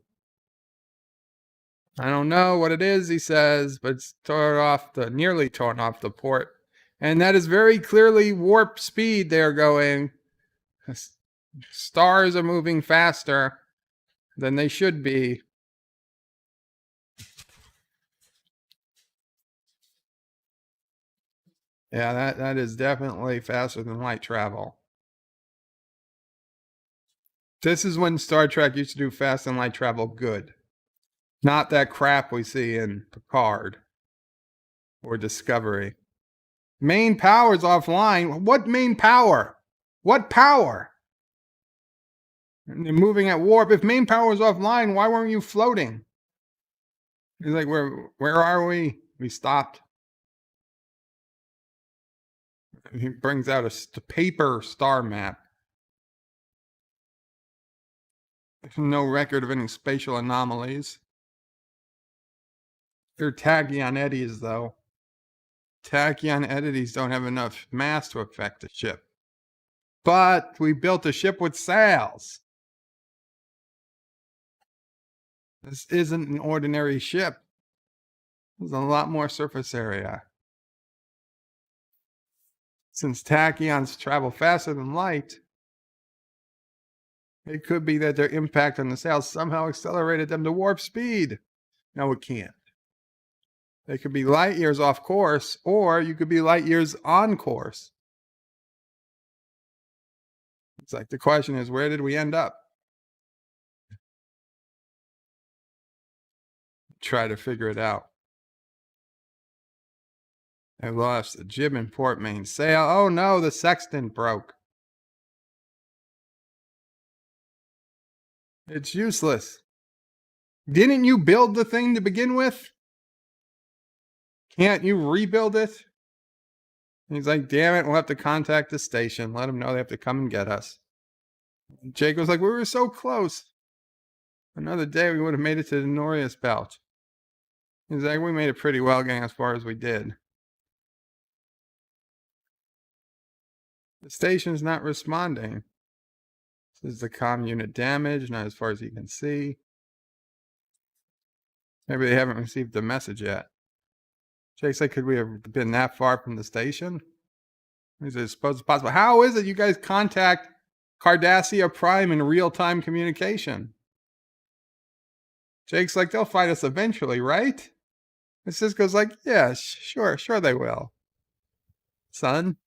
I don't know what it is, he says, but it's nearly torn off the port And that is very clearly warp speed they're going. Stars are moving faster than they should be. Yeah, that is definitely faster than light travel. This is when Star Trek used to do fast and light travel good. Not that crap we see in Picard or Discovery. Main power's offline. What main power? What power? And they're moving at warp. If main power was offline, why weren't you floating? He's like, where are we? We stopped. He brings out a paper star map. There's no record of any spatial anomalies. They're tachyon eddies, though. Tachyon eddies don't have enough mass to affect the ship. But we built a ship with sails. This isn't an ordinary ship. There's a lot more surface area. Since tachyons travel faster than light, it could be that their impact on the sails somehow accelerated them to warp speed. No, it can't. They could be light years off course, or you could be light years on course. It's like the question is, where did we end up? Try to figure it out. I lost the jib and port main sail. Oh no, the sextant broke. It's useless. Didn't you build the thing to begin with? Can't you rebuild it? And he's like, damn it, we'll have to contact the station. Let them know they have to come and get us. And Jake was like, we were so close. Another day we would have made it to the Norius belt. He's like, we made it pretty well getting as far as we did. The station's not responding. This is the comm unit damage, not as far as you can see. Maybe they haven't received the message yet. Jake's like, could we have been that far from the station? Is it supposed to be possible? How is it you guys contact Cardassia Prime in real-time communication? Jake's like, they'll find us eventually, right? And Sisko's like, yeah, sure they will. Son,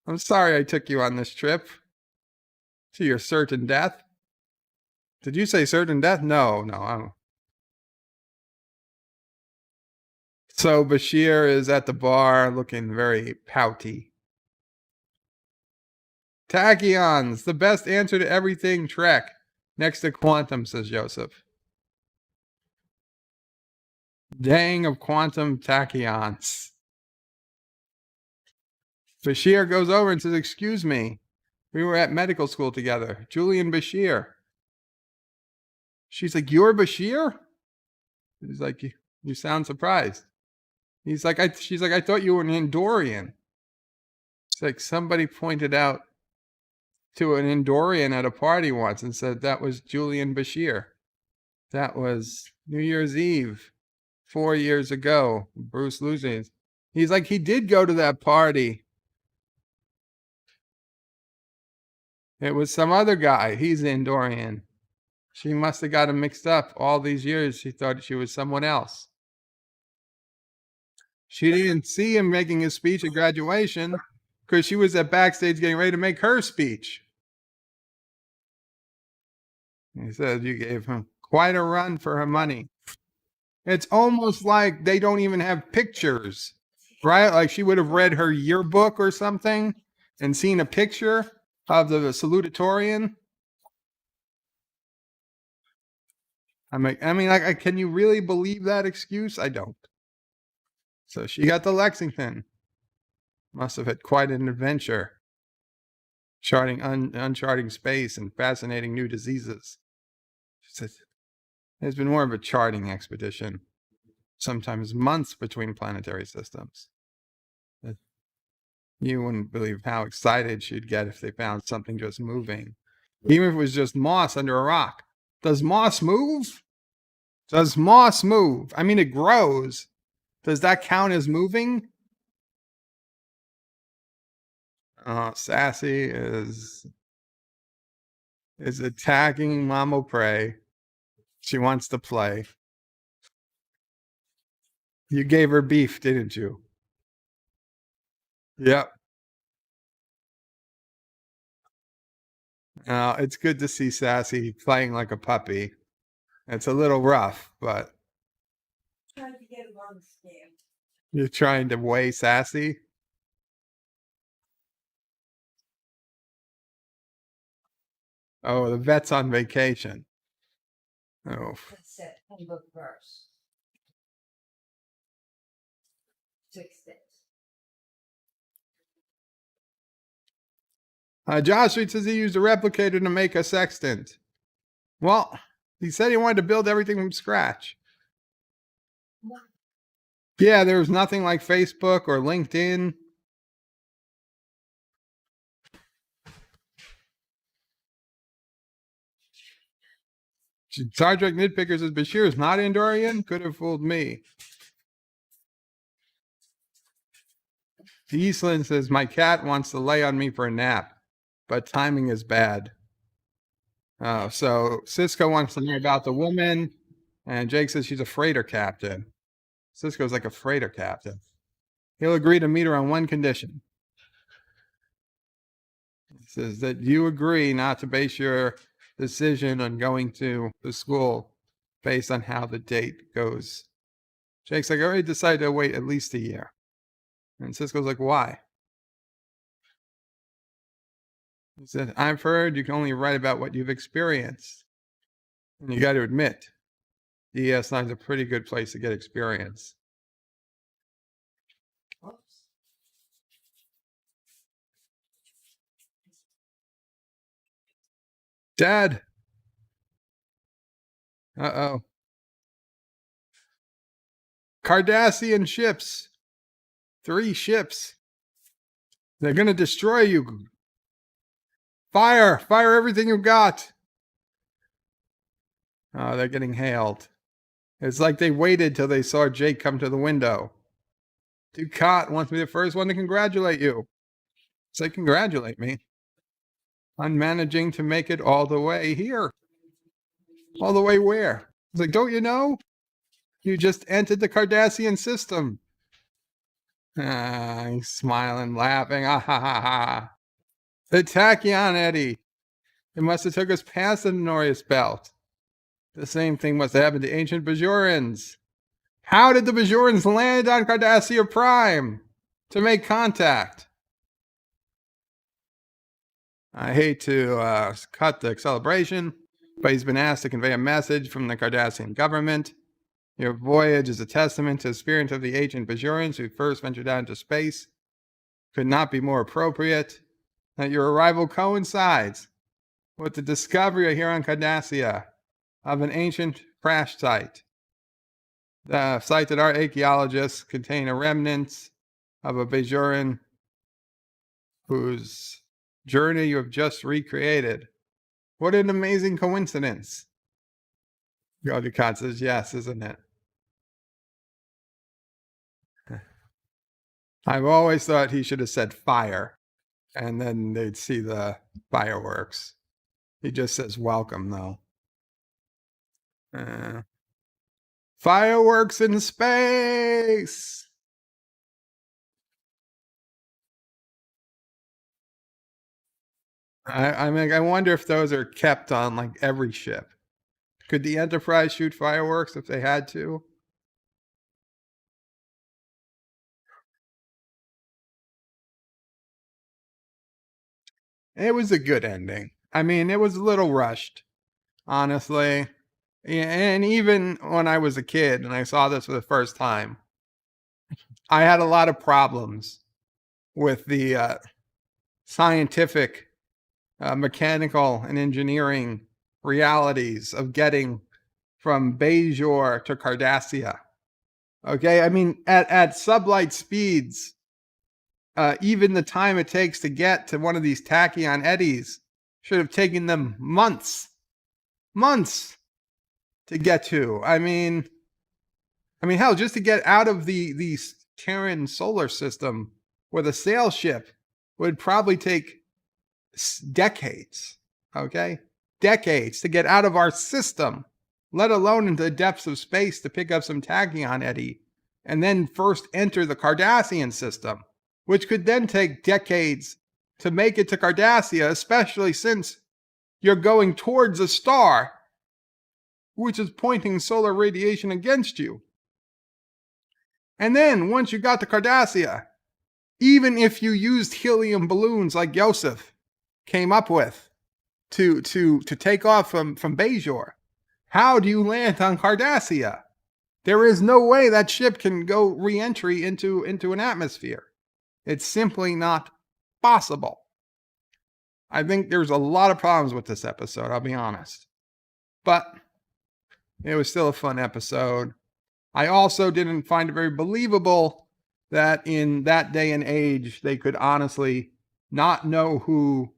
I'm sorry I took you on this trip. To your certain death. Did you say certain death? No, I don't. So Bashir is at the bar looking very pouty. Tachyons, the best answer to everything Trek. Next to quantum, says Joseph. Dang of quantum tachyons. Bashir goes over and says, excuse me. We were at medical school together. Julian Bashir. She's like, you're Bashir? He's like, you sound surprised. He's like, she's like, I thought you were an Andorian. It's like somebody pointed out to an Andorian at a party once and said that was Julian Bashir. That was New Year's Eve 4 years ago. Bruce loses. He's like, he did go to that party. It was some other guy. He's Andorian. She must have got him mixed up all these years. She thought she was someone else. She didn't see him making his speech at graduation because she was at backstage getting ready to make her speech. He said you gave him quite a run for her money. It's almost like they don't even have pictures, right? Like she would have read her yearbook or something and seen a picture of the salutatorian. I mean, like, can you really believe that excuse? I don't. So she got to Lexington. Must have had quite an adventure. Charting uncharting space and fascinating new diseases. She said, there's been more of a charting expedition. Sometimes months between planetary systems. You wouldn't believe how excited she'd get if they found something just moving. Even if it was just moss under a rock. Does moss move? Does moss move? I mean, it grows. Does that count as moving? Sassy is attacking Mamo Prey. She wants to play. You gave her beef, didn't you? Yep. It's good to see Sassy playing like a puppy. It's a little rough, but Trying to get him on the stand. you're trying to weigh Sassy. Oh, the vet's on vacation. Oh, September 1st. 6 days. Josh Reed says he used a replicator to make a sextant. Well, he said he wanted to build everything from scratch. Yeah, there was nothing like Facebook or LinkedIn. Star Trek Nitpicker says Bashir is not Andorian. Could have fooled me. Eastland says my cat wants to lay on me for a nap, but timing is bad. So Sisko wants to know about the woman, and Jake says she's a freighter captain. Sisko's like a freighter captain. He'll agree to meet her on one condition. He says that you agree not to base your decision on going to the school based on how the date goes. Jake's like, I already decided to wait at least a year. And Sisko's like, why? He said, I've heard you can only write about what you've experienced. And you got to admit, DS9 is a pretty good place to get experience. Dad. Uh-oh. Cardassian ships. 3 ships. They're going to destroy you. Fire! Fire everything you got! Oh, they're getting hailed. It's like they waited till they saw Jake come to the window. Ducat wants me the first one to congratulate you. Say, congratulate me on managing to make it all the way here. All the way where? It's like, don't you know? You just entered the Cardassian system. He's smiling, laughing. Ah, ha, ha, ha. The Tachyon Eddy. It must have took us past the Norris Belt. The same thing must have happened to ancient Bajorans. How did the Bajorans land on Cardassia Prime to make contact? I hate to cut the celebration, but he's been asked to convey a message from the Cardassian government. Your voyage is a testament to the spirit of the ancient Bajorans who first ventured out into space. Could not be more appropriate that your arrival coincides with the discovery here on Cardassia of an ancient crash site. The site that our archaeologists contain a remnants of a Bajoran whose journey you have just recreated. What an amazing coincidence. Ducat says, yes, isn't it? I've always thought he should have said fire, and then they'd see the fireworks. He just says welcome, though. Fireworks in space! I mean, I wonder if those are kept on like every ship. Could the Enterprise shoot fireworks if they had to? It was a good ending. I mean, it was a little rushed, honestly. And even when I was a kid and I saw this for the first time, I had a lot of problems with the scientific, mechanical, and engineering realities of getting from Bajor to Cardassia. Okay, I mean, at sublight speeds, even the time it takes to get to one of these tachyon eddies should have taken them months to get to. I mean, hell, just to get out of the Terran solar system with a sail ship would probably take decades, okay? Decades to get out of our system, let alone into the depths of space to pick up some tachyon eddy, and then first enter the Cardassian system, which could then take decades to make it to Cardassia, especially since you're going towards a star, which is pointing solar radiation against you. And then, once you got to Cardassia, even if you used helium balloons like Yosef came up with to take off from Bajor, how do you land on Cardassia? There is no way that ship can go re-entry into an atmosphere. It's simply not possible. I think there's a lot of problems with this episode, I'll be honest. But it was still a fun episode. I also didn't find it very believable that in that day and age, they could honestly not know who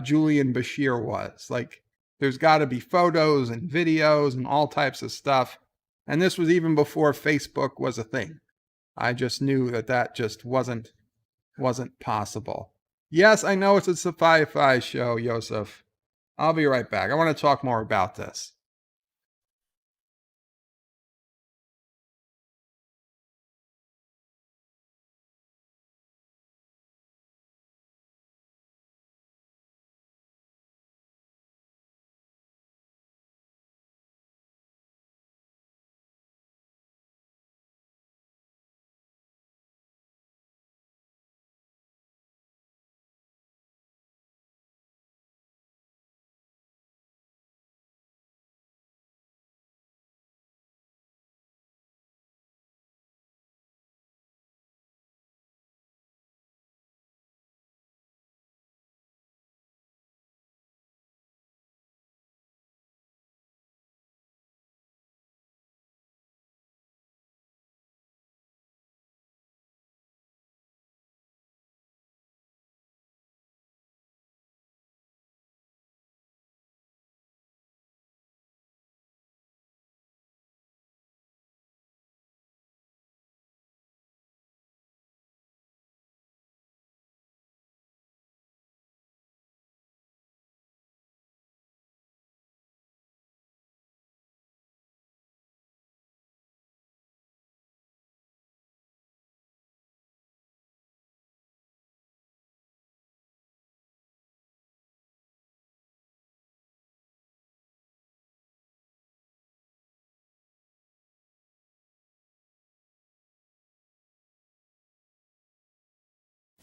Julian Bashir was. Like, there's got to be photos and videos and all types of stuff. And this was even before Facebook was a thing. I just knew that just wasn't possible. Yes, I know it's a sci-fi show, Yosef. I'll be right back. I want to talk more about this.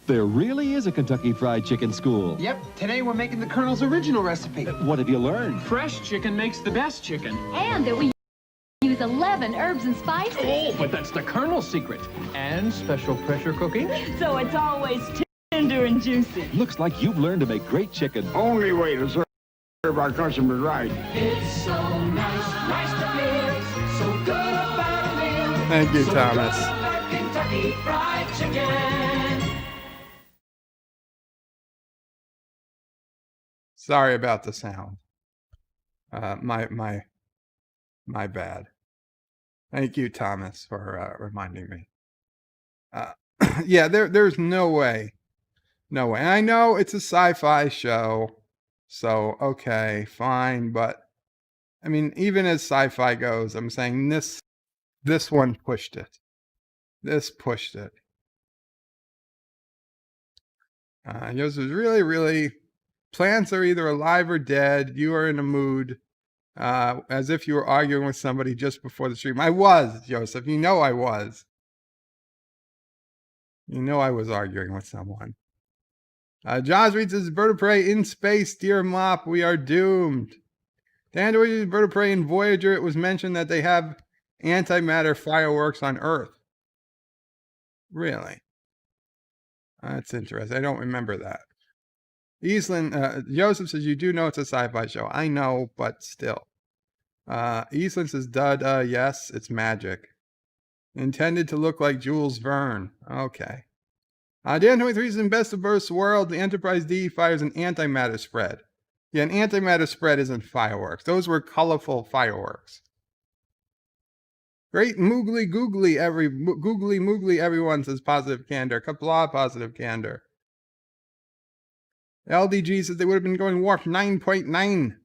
There really is a Kentucky Fried Chicken school. Yep, today we're making the Colonel's original recipe. What have you learned? Fresh chicken makes the best chicken. And that we use 11 herbs and spices. Oh, but that's the Colonel's secret. And special pressure cooking. So it's always tender and juicy. Looks like you've learned to make great chicken. Only way to serve our customers right. It's so nice to live, so good about a meal. Thank you, so Thomas. good about Kentucky Fried Chicken. Sorry about the sound. My bad. Thank you, Thomas, for reminding me. Yeah, there's no way. No way. And I know it's a sci-fi show, so okay, fine. But I mean, even as sci-fi goes, I'm saying this one pushed it. This pushed it. Yours was really. Plants are either alive or dead. You are in a mood, as if you were arguing with somebody just before the stream. I was, Joseph. You know I was. You know I was arguing with someone. Jaws reads this: bird of prey in space, dear Mop, we are doomed. The android bird of prey in Voyager, it was mentioned that they have antimatter fireworks on Earth. Really? That's interesting. I don't remember that. Eastland, Joseph says, you do know it's a sci-fi show. I know, but still. Eastland says, duh, yes, it's magic. Intended to look like Jules Verne. Okay. Dan 23 is in Best of Both Worlds. The Enterprise D fires an antimatter spread. Yeah, an antimatter spread isn't fireworks. Those were colorful fireworks. Great moogly googly, googly moogly, everyone says positive candor. Qapla, positive candor. LDG says they would have been going warp 9.9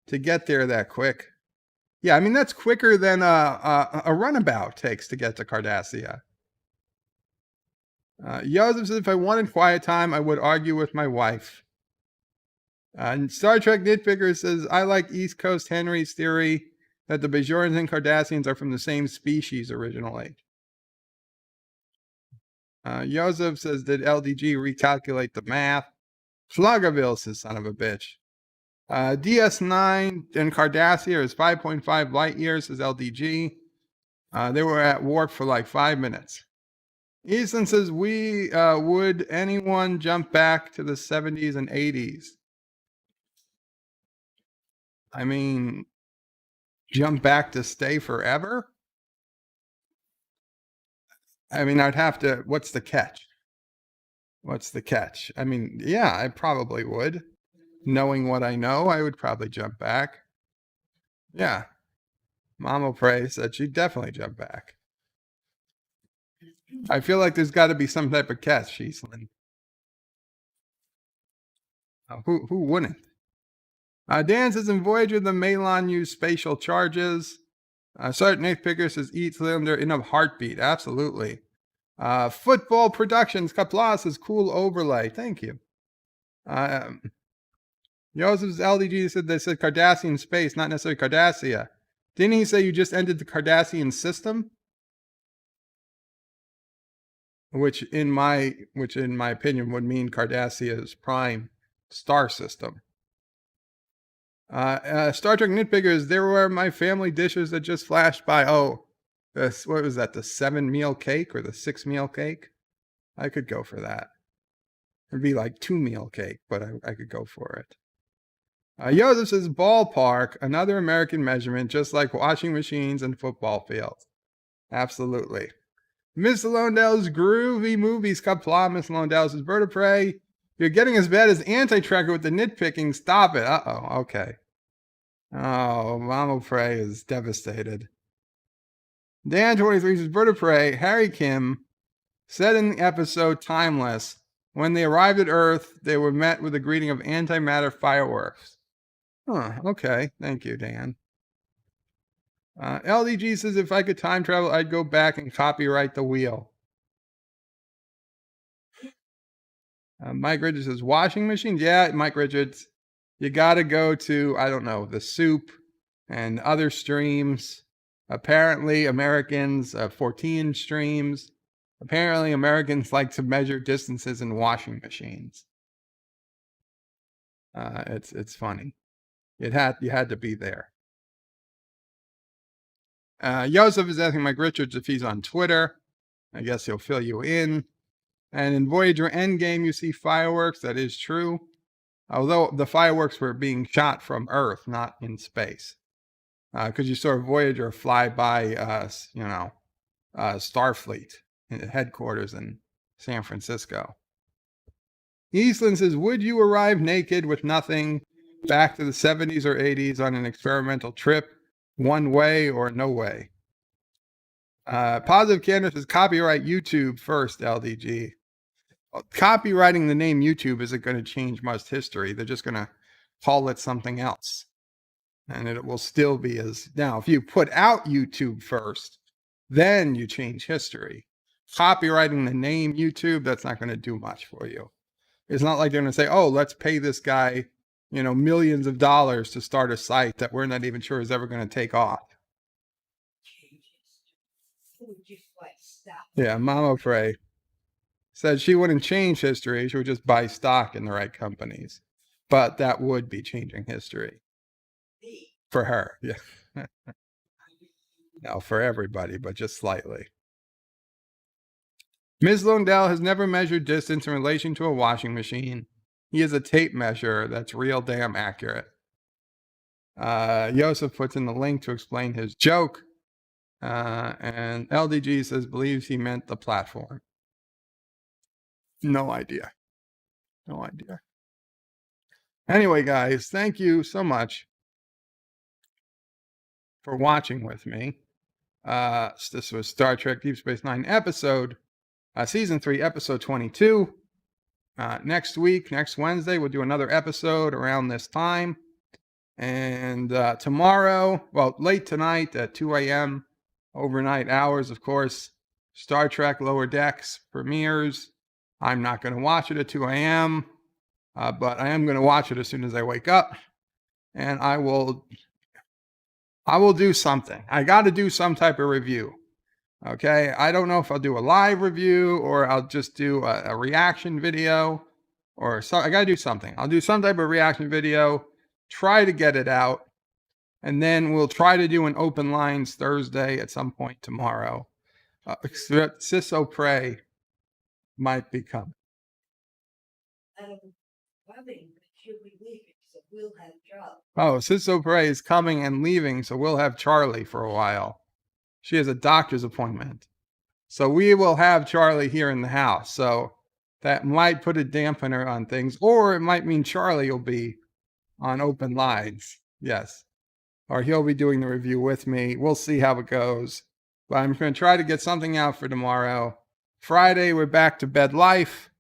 to get there that quick. Yeah, I mean, that's quicker than a runabout takes to get to Cardassia. Joseph says, if I wanted quiet time, I would argue with my wife. And Star Trek Nitpicker says, I like East Coast Henry's theory that the Bajorans and Cardassians are from the same species originally. Joseph says, did LDG recalculate the math? Fluggerville says, son of a bitch. DS9 and Cardassia is 5.5 light years, says LDG. They were at warp for like 5 minutes. Easton says, would anyone jump back to the 70s and 80s? I mean, jump back to stay forever? I mean, I'd have to, what's the catch? What's the catch? I mean, yeah, I probably would. Knowing what I know, I would probably jump back. Yeah. Mama Prey said she'd definitely jump back. I feel like there's got to be some type of catch, Sheeslin. Who wouldn't? Dan says, in Voyager, the Malon used spatial charges. Sergeant Nate Picker says, eat cylinder in a heartbeat. Absolutely. Football Productions, Qapla says, cool overlay. Thank you. Joseph's LDG said they said Cardassian space, not necessarily Cardassia. Didn't he say you just entered the Cardassian system? Which in my opinion would mean Cardassia's prime star system. Star Trek Nitpickers, there were my family dishes that just flashed by. Oh, what was that? The 7-meal cake or the 6-meal cake? I could go for that. It'd be like 2-meal cake, but I could go for it. Joseph says ballpark, another American measurement, just like washing machines and football fields. Absolutely. Miss Londell's groovy movies, Qapla. Miss Londell says bird of prey. You're getting as bad as anti-tracker with the nitpicking. Stop it. Uh-oh. Okay. Oh, Mama Prey is devastated. Dan23 says bird of prey. Harry Kim said in the episode Timeless, when they arrived at Earth, they were met with a greeting of antimatter fireworks. Huh. Okay. Thank you, Dan. LDG says, if I could time travel, I'd go back and copyright the wheel. Mike Richards says, washing machines? Yeah, Mike Richards. You got to go to, I don't know, the soup and other streams. Apparently, Americans, 14 streams. Apparently, Americans like to measure distances in washing machines. It's funny. You had to be there. Joseph is asking Mike Richards if he's on Twitter. I guess he'll fill you in. And in Voyager Endgame, you see fireworks. That is true. Although the fireworks were being shot from Earth, not in space. Because you saw Voyager fly by, Starfleet headquarters in San Francisco. Eastland says, would you arrive naked with nothing back to the 70s or 80s on an experimental trip? One way or no way? Positive Candor says, copyright YouTube first, LDG. Copywriting the name YouTube isn't going to change much history. They're just going to call it something else. And it will still be as... Now, if you put out YouTube first, then you change history. Copywriting the name YouTube, that's not going to do much for you. It's not like they're going to say, oh, let's pay this guy, millions of dollars to start a site that we're not even sure is ever going to take off. Yeah, Mama Frey said she wouldn't change history. She would just buy stock in the right companies. But that would be changing history. For her, yeah. No, for everybody, but just slightly. Ms. Lundell has never measured distance in relation to a washing machine. He is a tape measure that's real damn accurate. Joseph puts in the link to explain his joke. And LDG says, believes he meant the platform. No idea. No idea. Anyway, guys, thank you so much for watching with me. This was Star Trek Deep Space Nine episode, Season 3, Episode 22. next week, next Wednesday, we'll do another episode around this time. And tomorrow, well, late tonight at 2 a.m., overnight hours, of course, Star Trek Lower Decks premieres. I'm not going to watch it at 2 a.m., but I am going to watch it as soon as I wake up. And I will do something. I got to do some type of review. Okay, I don't know if I'll do a live review or I'll just do a reaction video or so. I got to do something. I'll do some type of reaction video, try to get it out, and then we'll try to do an open lines Thursday at some point tomorrow. Siso Prey might be coming. Loving, but she'll be leaving, so we'll have Charlie. Oh, Siso Prey is coming and leaving, so we'll have Charlie for a while. She has a doctor's appointment. So we will have Charlie here in the house. So that might put a dampener on things, or it might mean Charlie will be on open lines. Yes. Or he'll be doing the review with me. We'll see how it goes. But I'm going to try to get something out for tomorrow. Friday, we're back to Bed Life.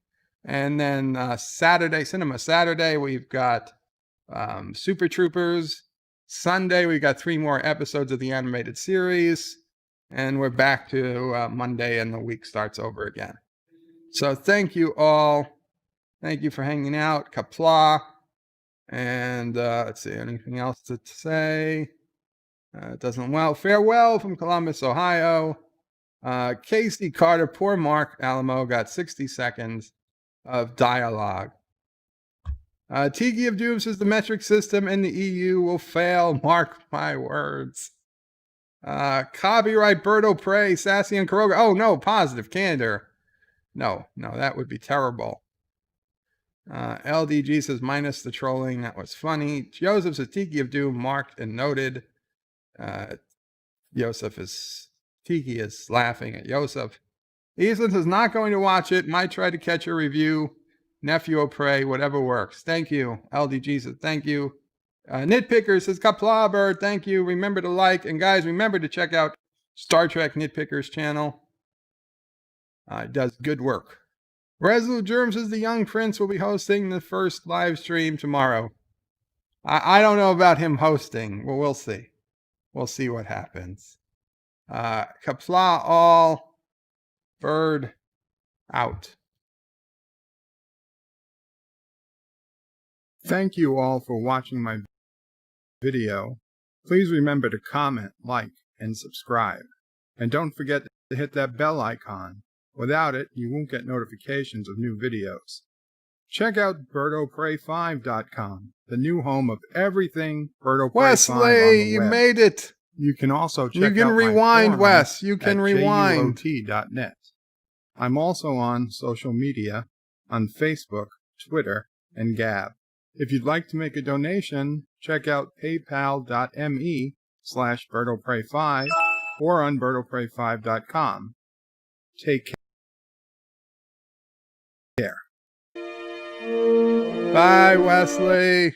And then Saturday, Cinema Saturday, we've got Super Troopers. Sunday, we got 3 more episodes of the animated series. And we're back to Monday, and the week starts over again. So thank you all. Thank you for hanging out. Qapla. And let's see, anything else to say? It doesn't well. Farewell from Columbus, Ohio. Casey Carter, poor Mark Alamo, got 60 seconds of dialogue. Tiki of Doom says the metric system in the EU will fail. Mark my words. Copyright Birdo Prey, Sassy and Kuroga. Oh no, positive candor. No, that would be terrible. LDG says minus the trolling. That was funny. Joseph says Tiki of Doom marked and noted. Tiki is laughing at Joseph. Eastland says not going to watch it. Might try to catch a review. Nephew of Prey, whatever works. Thank you. LDG says thank you. Nitpicker says Qapla Bird, thank you. Remember to like. And guys, remember to check out Star Trek Nitpicker's channel. It does good work. Resolute Germ says the Young Prince will be hosting the first live stream tomorrow. I don't know about him hosting. Well, we'll see. We'll see what happens. Qapla all. Bird out. Thank you all for watching my video. Please remember to comment, like, and subscribe. And don't forget to hit that bell icon. Without it, you won't get notifications of new videos. Check out BirdoPrey5.com, the new home of everything Birdo Prey 5 on the Wesley, you web. made it. You can also check out You can rewind, Wes. You can rewind. JUOT.net. I'm also on social media on Facebook, Twitter, and Gab. If you'd like to make a donation, check out paypal.me/BirdoPrey5 or on BirdoPrey5.com. Take care. Bye, Wesley.